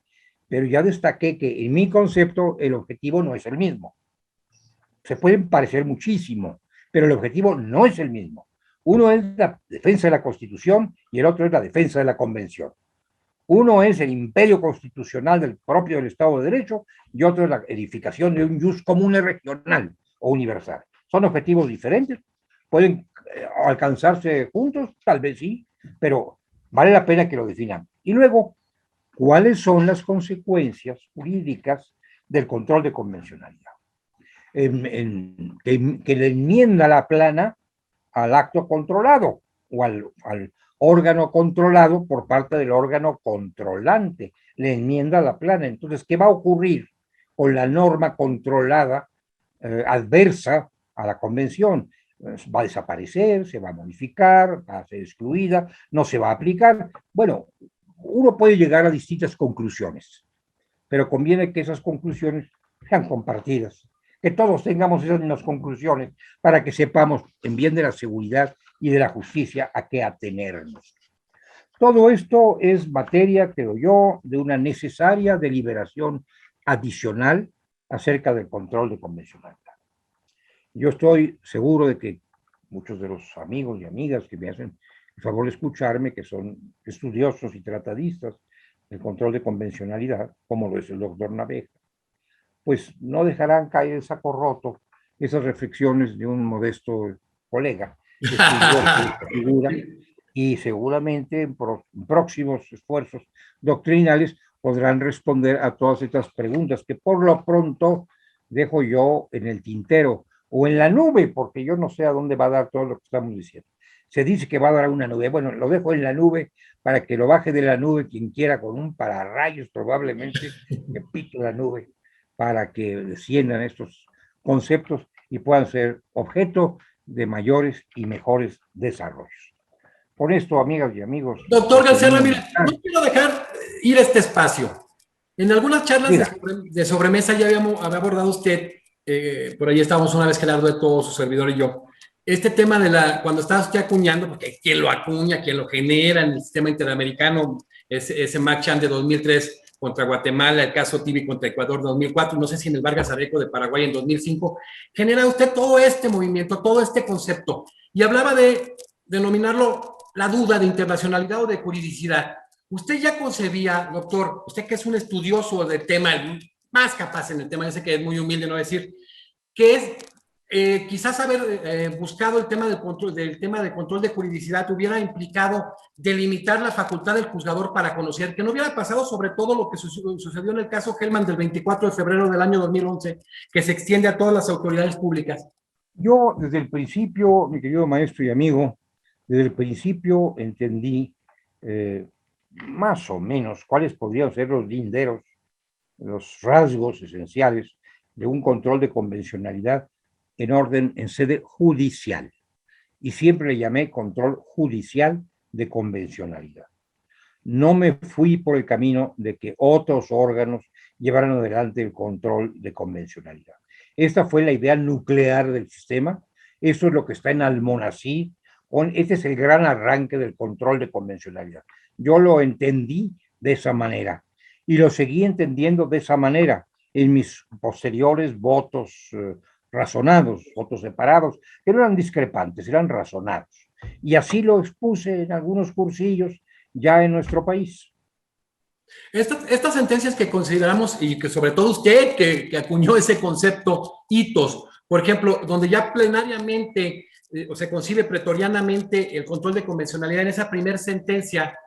Pero ya destaqué que en mi concepto el objetivo no es el mismo. Se pueden parecer muchísimo, pero el objetivo no es el mismo. Uno es la defensa de la Constitución y el otro es la defensa de la Convención. Uno es el imperio constitucional del propio del Estado de Derecho y otro es la edificación de un jus comune regional o universal. Son objetivos diferentes, pueden alcanzarse juntos, tal vez sí, pero vale la pena que lo definan. Y luego, ¿cuáles son las consecuencias jurídicas del control de convencionalidad? Que le enmienda la plana al acto controlado o al órgano controlado por parte del órgano controlante, le enmienda la plana. Entonces, ¿qué va a ocurrir con la norma controlada adversa a la convención? Va a desaparecer, se va a modificar, va a ser excluida, no se va a aplicar. Bueno, uno puede llegar a distintas conclusiones, pero conviene que esas conclusiones sean compartidas, que todos tengamos esas mismas conclusiones para que sepamos, en bien de la seguridad y de la justicia, a qué atenernos. Todo esto es materia, creo yo, de una necesaria deliberación adicional acerca del control de convencionalidad. Yo estoy seguro de que muchos de los amigos y amigas que me hacen el favor de escucharme, que son estudiosos y tratadistas del control de convencionalidad, como lo es el doctor Naveja, pues no dejarán caer en saco roto esas reflexiones de un modesto colega, figura, y seguramente en próximos esfuerzos doctrinales podrán responder a todas estas preguntas que por lo pronto dejo yo en el tintero o en la nube, porque yo no sé a dónde va a dar todo lo que estamos diciendo. Se dice que va a dar una nube. Bueno, lo dejo en la nube para que lo baje de la nube quien quiera con un pararrayos, probablemente, que pique la nube para que desciendan estos conceptos y puedan ser objeto de mayores y mejores desarrollos. Por esto, amigas y amigos. Doctor García Ramírez, no quiero dejar ir este espacio. En algunas charlas de sobremesa ya había abordado usted, por ahí estábamos una vez Gerardo de todo, su servidor y yo, este tema de cuando estaba usted acuñando, porque quién lo acuña, quién lo genera en el sistema interamericano, ese MACCHAN de 2003 contra Guatemala, el caso Tibi contra Ecuador 2004, no sé si en el Vargas Areco de Paraguay en 2005, genera usted todo este movimiento, todo este concepto, y hablaba de denominarlo la duda de internacionalidad o de juridicidad. Usted ya concebía, doctor, usted que es un estudioso del tema, más capaz en el tema, yo sé que es muy humilde no decir, que es quizás haber buscado el tema del control de juridicidad hubiera implicado delimitar la facultad del juzgador para conocer, que no hubiera pasado sobre todo lo que sucedió en el caso Hellman del 24 de febrero del año 2011, que se extiende a todas las autoridades públicas. Yo desde el principio, mi querido maestro y amigo, desde el principio entendí más o menos cuáles podrían ser los linderos, los rasgos esenciales de un control de convencionalidad en sede judicial. Y siempre le llamé control judicial de convencionalidad. No me fui por el camino de que otros órganos llevaran adelante el control de convencionalidad. Esta fue la idea nuclear del sistema. Eso es lo que está en Almonacid. Este es el gran arranque del control de convencionalidad. Yo lo entendí de esa manera y lo seguí entendiendo de esa manera en mis posteriores votos razonados, votos separados, que no eran discrepantes, eran razonados. Y así lo expuse en algunos cursillos ya en nuestro país. Estas sentencias que consideramos, y que sobre todo usted que acuñó ese concepto, hitos, por ejemplo, donde ya plenariamente o se concibe pretorianamente el control de convencionalidad en esa primera sentencia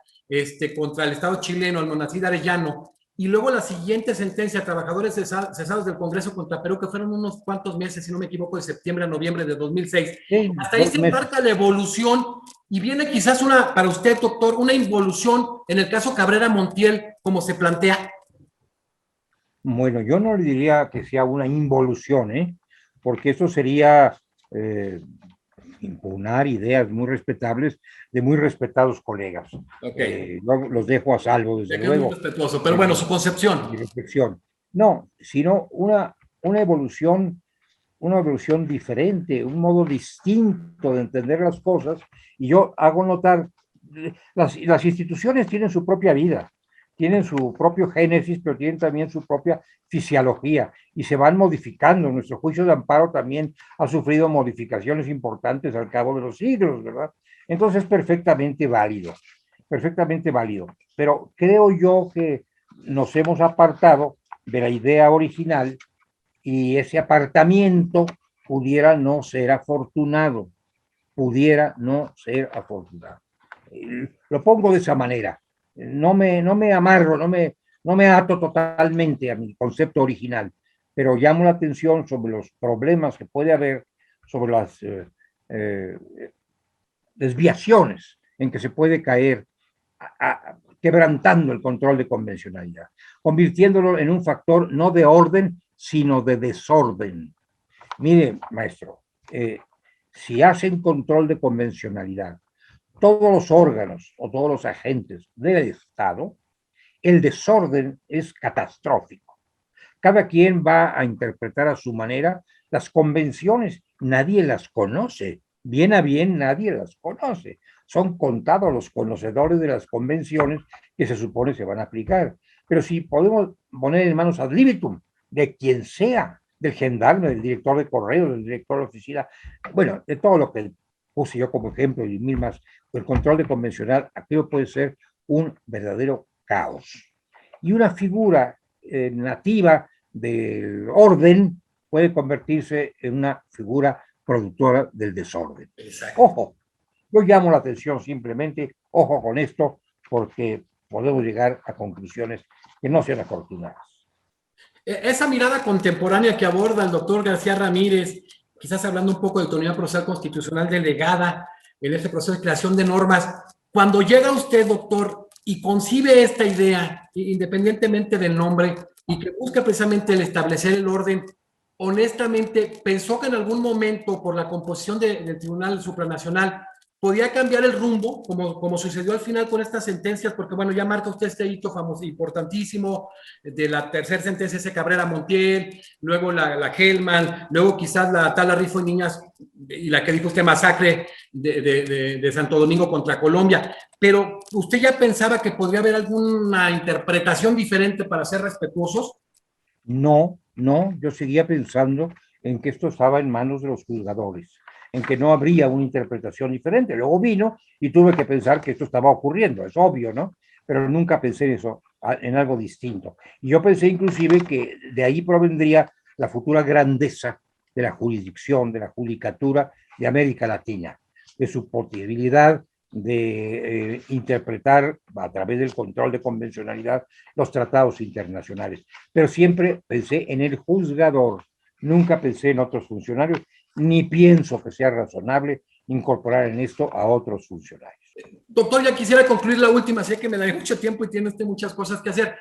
contra el Estado chileno, Almonacid Arellano, y luego la siguiente sentencia, trabajadores cesados del Congreso contra Perú, que fueron unos cuantos meses, si no me equivoco, de septiembre a noviembre de 2006. Sí, hasta ahí se embarca la evolución y viene quizás para usted, doctor, una involución en el caso Cabrera Montiel, como se plantea. Bueno, yo no le diría que sea una involución, porque eso sería impugnar ideas muy respetables de muy respetados colegas. Okay. Los dejo a salvo, desde luego. Es muy respetuoso, pero bueno, su concepción. Mi reflexión. No, sino una evolución diferente, un modo distinto de entender las cosas. Y yo hago notar, las instituciones tienen su propia vida, tienen su propio génesis, pero tienen también su propia fisiología y se van modificando. Nuestro juicio de amparo también ha sufrido modificaciones importantes al cabo de los siglos, ¿verdad? Entonces es perfectamente válido. Pero creo yo que nos hemos apartado de la idea original y ese apartamiento pudiera no ser afortunado. Lo pongo de esa manera. No me amarro, no me ato totalmente a mi concepto original, pero llamo la atención sobre los problemas que puede haber, sobre las desviaciones en que se puede caer, quebrantando el control de convencionalidad, convirtiéndolo en un factor no de orden, sino de desorden. Mire, maestro, si hacen control de convencionalidad todos los órganos o todos los agentes del Estado, el desorden es catastrófico. Cada quien va a interpretar a su manera las convenciones, nadie las conoce, bien a bien nadie las conoce. Son contados los conocedores de las convenciones que se supone se van a aplicar. Pero si podemos poner en manos ad libitum de quien sea, del gendarme, del director de correo, del director de oficina, bueno, de todo lo que puse yo como ejemplo y mil más, el control de convencional, aquello puede ser un verdadero caos. Y una figura nativa del orden puede convertirse en una figura productora del desorden. Exacto. Ojo, yo llamo la atención simplemente, ojo con esto, porque podemos llegar a conclusiones que no sean afortunadas. Esa mirada contemporánea que aborda el doctor García Ramírez, quizás hablando un poco de autonomía procesal constitucional delegada en este proceso de creación de normas, cuando llega usted, doctor, y concibe esta idea, independientemente del nombre, y que busca precisamente el establecer el orden, honestamente, ¿pensó que en algún momento, por la composición del Tribunal Supranacional, podía cambiar el rumbo, como sucedió al final con estas sentencias? Porque, bueno, ya marca usted este hito famoso, importantísimo, de la tercera sentencia, ese Cabrera Montiel, luego la Hellman, luego quizás la Tala Rifo y Niñas, y la que dijo usted, masacre de Santo Domingo contra Colombia. Pero, ¿usted ya pensaba que podría haber alguna interpretación diferente para ser respetuosos? No, yo seguía pensando en que esto estaba en manos de los juzgadores, en que no habría una interpretación diferente. Luego vino y tuve que pensar que esto estaba ocurriendo, es obvio, ¿no? Pero nunca pensé en eso, en algo distinto. Y yo pensé inclusive que de ahí provendría la futura grandeza de la jurisdicción, de la judicatura de América Latina, de su posibilidad de interpretar a través del control de convencionalidad los tratados internacionales. Pero siempre pensé en el juzgador, nunca pensé en otros funcionarios, ni pienso que sea razonable incorporar en esto a otros funcionarios. Doctor, ya quisiera concluir la última, sé que me da mucho tiempo y tiene usted muchas cosas que hacer.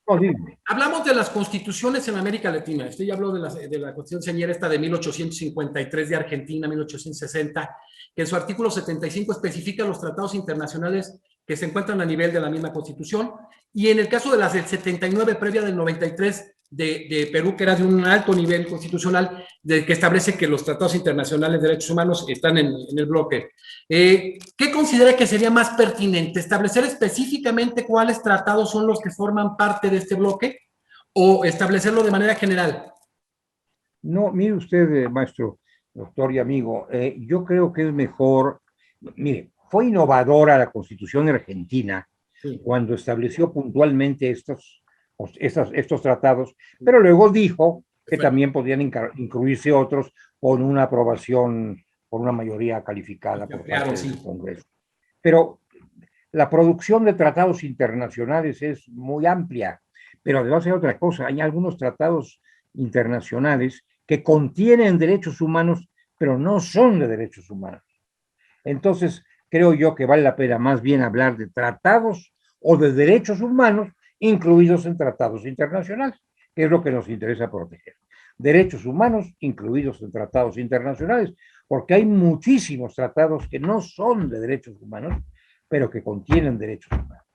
No, dime. Hablamos de las constituciones en América Latina. Usted ya habló de la Constitución señera esta de 1853 de Argentina, 1860, que en su artículo 75 especifica los tratados internacionales que se encuentran a nivel de la misma Constitución. Y en el caso de las del 79, previa del 93 de Perú, que era de un alto nivel constitucional, que establece que los tratados internacionales de derechos humanos están en el bloque. ¿Qué considera que sería más pertinente? ¿Establecer específicamente cuáles tratados son los que forman parte de este bloque o establecerlo de manera general? No, mire usted, maestro, doctor y amigo, yo creo que es mejor, mire, fue innovadora la Constitución argentina Sí. cuando estableció puntualmente estos tratados, pero luego dijo que también podían incluirse otros con una aprobación por una mayoría calificada por parte del Congreso. Pero la producción de tratados internacionales es muy amplia, pero además hay otra cosa, hay algunos tratados internacionales que contienen derechos humanos, pero no son de derechos humanos. Entonces, creo yo que vale la pena más bien hablar de tratados o de derechos humanos incluidos en tratados internacionales, que es lo que nos interesa proteger. Derechos humanos incluidos en tratados internacionales, porque hay muchísimos tratados que no son de derechos humanos, pero que contienen derechos humanos.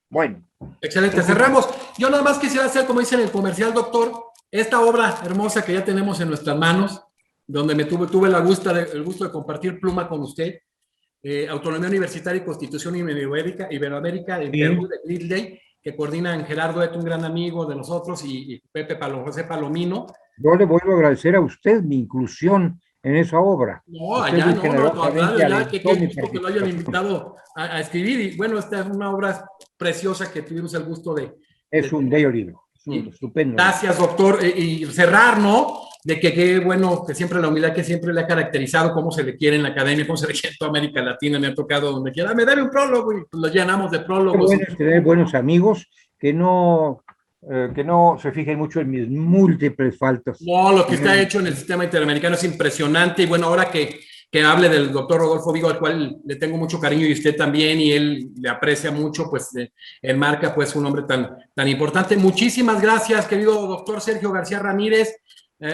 Bueno. Excelente, cerramos. Yo nada más quisiera hacer, como dice en el comercial, doctor, esta obra hermosa que ya tenemos en nuestras manos, donde tuve el gusto de compartir pluma con usted, Autonomía Universitaria y Constitución Iberoamérica en Perú, de Green Day, que coordinan Gerardo Eto, un gran amigo de nosotros, y José Palomino. Yo le vuelvo a agradecer a usted mi inclusión en esa obra. No, allá no, ya que lo hayan invitado a escribir, y bueno, esta es una obra preciosa que tuvimos el gusto de... Es un bello libro, es un estupendo. Gracias, doctor, y cerrar, ¿no? De que qué bueno, que siempre la humildad que siempre le ha caracterizado, cómo se le quiere en la academia, cómo se le quiere en toda América Latina, me ha tocado donde quiera, me debe un prólogo y lo llenamos de prólogos. Qué bueno es tener buenos amigos que no se fijen mucho en mis múltiples faltas. No, lo que está hecho en el sistema interamericano es impresionante, y bueno, ahora que hable del doctor Rodolfo Vigo, al cual le tengo mucho cariño y usted también, y él le aprecia mucho, pues él marca pues un hombre tan importante. Muchísimas gracias, querido doctor Sergio García Ramírez.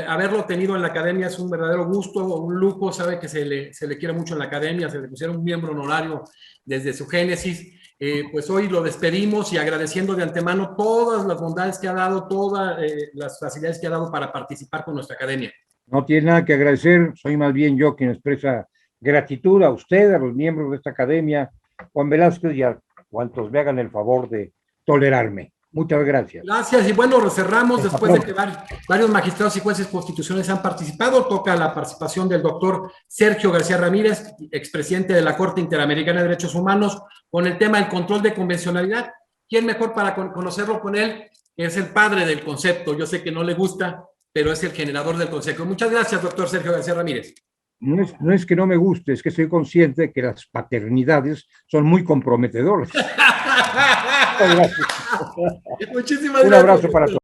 Haberlo tenido en la academia es un verdadero gusto, un lujo, sabe que se le quiere mucho en la academia, se le pusieron un miembro honorario desde su génesis. Pues hoy lo despedimos y agradeciendo de antemano todas las bondades que ha dado, todas las facilidades que ha dado para participar con nuestra academia. No tiene nada que agradecer, soy más bien yo quien expresa gratitud a usted, a los miembros de esta academia, Juan Velázquez, y a cuantos me hagan el favor de tolerarme. Muchas gracias. Gracias, y bueno, cerramos después de que varios magistrados y jueces constitucionales han participado. Toca la participación del doctor Sergio García Ramírez, expresidente de la Corte Interamericana de Derechos Humanos, con el tema del control de convencionalidad. ¿Quién mejor para conocerlo con él? Es el padre del concepto. Yo sé que no le gusta, pero es el generador del concepto. Muchas gracias, doctor Sergio García Ramírez. No es que no me guste, es que soy consciente de que las paternidades son muy comprometedoras. Muchísimas gracias. Un abrazo para todos.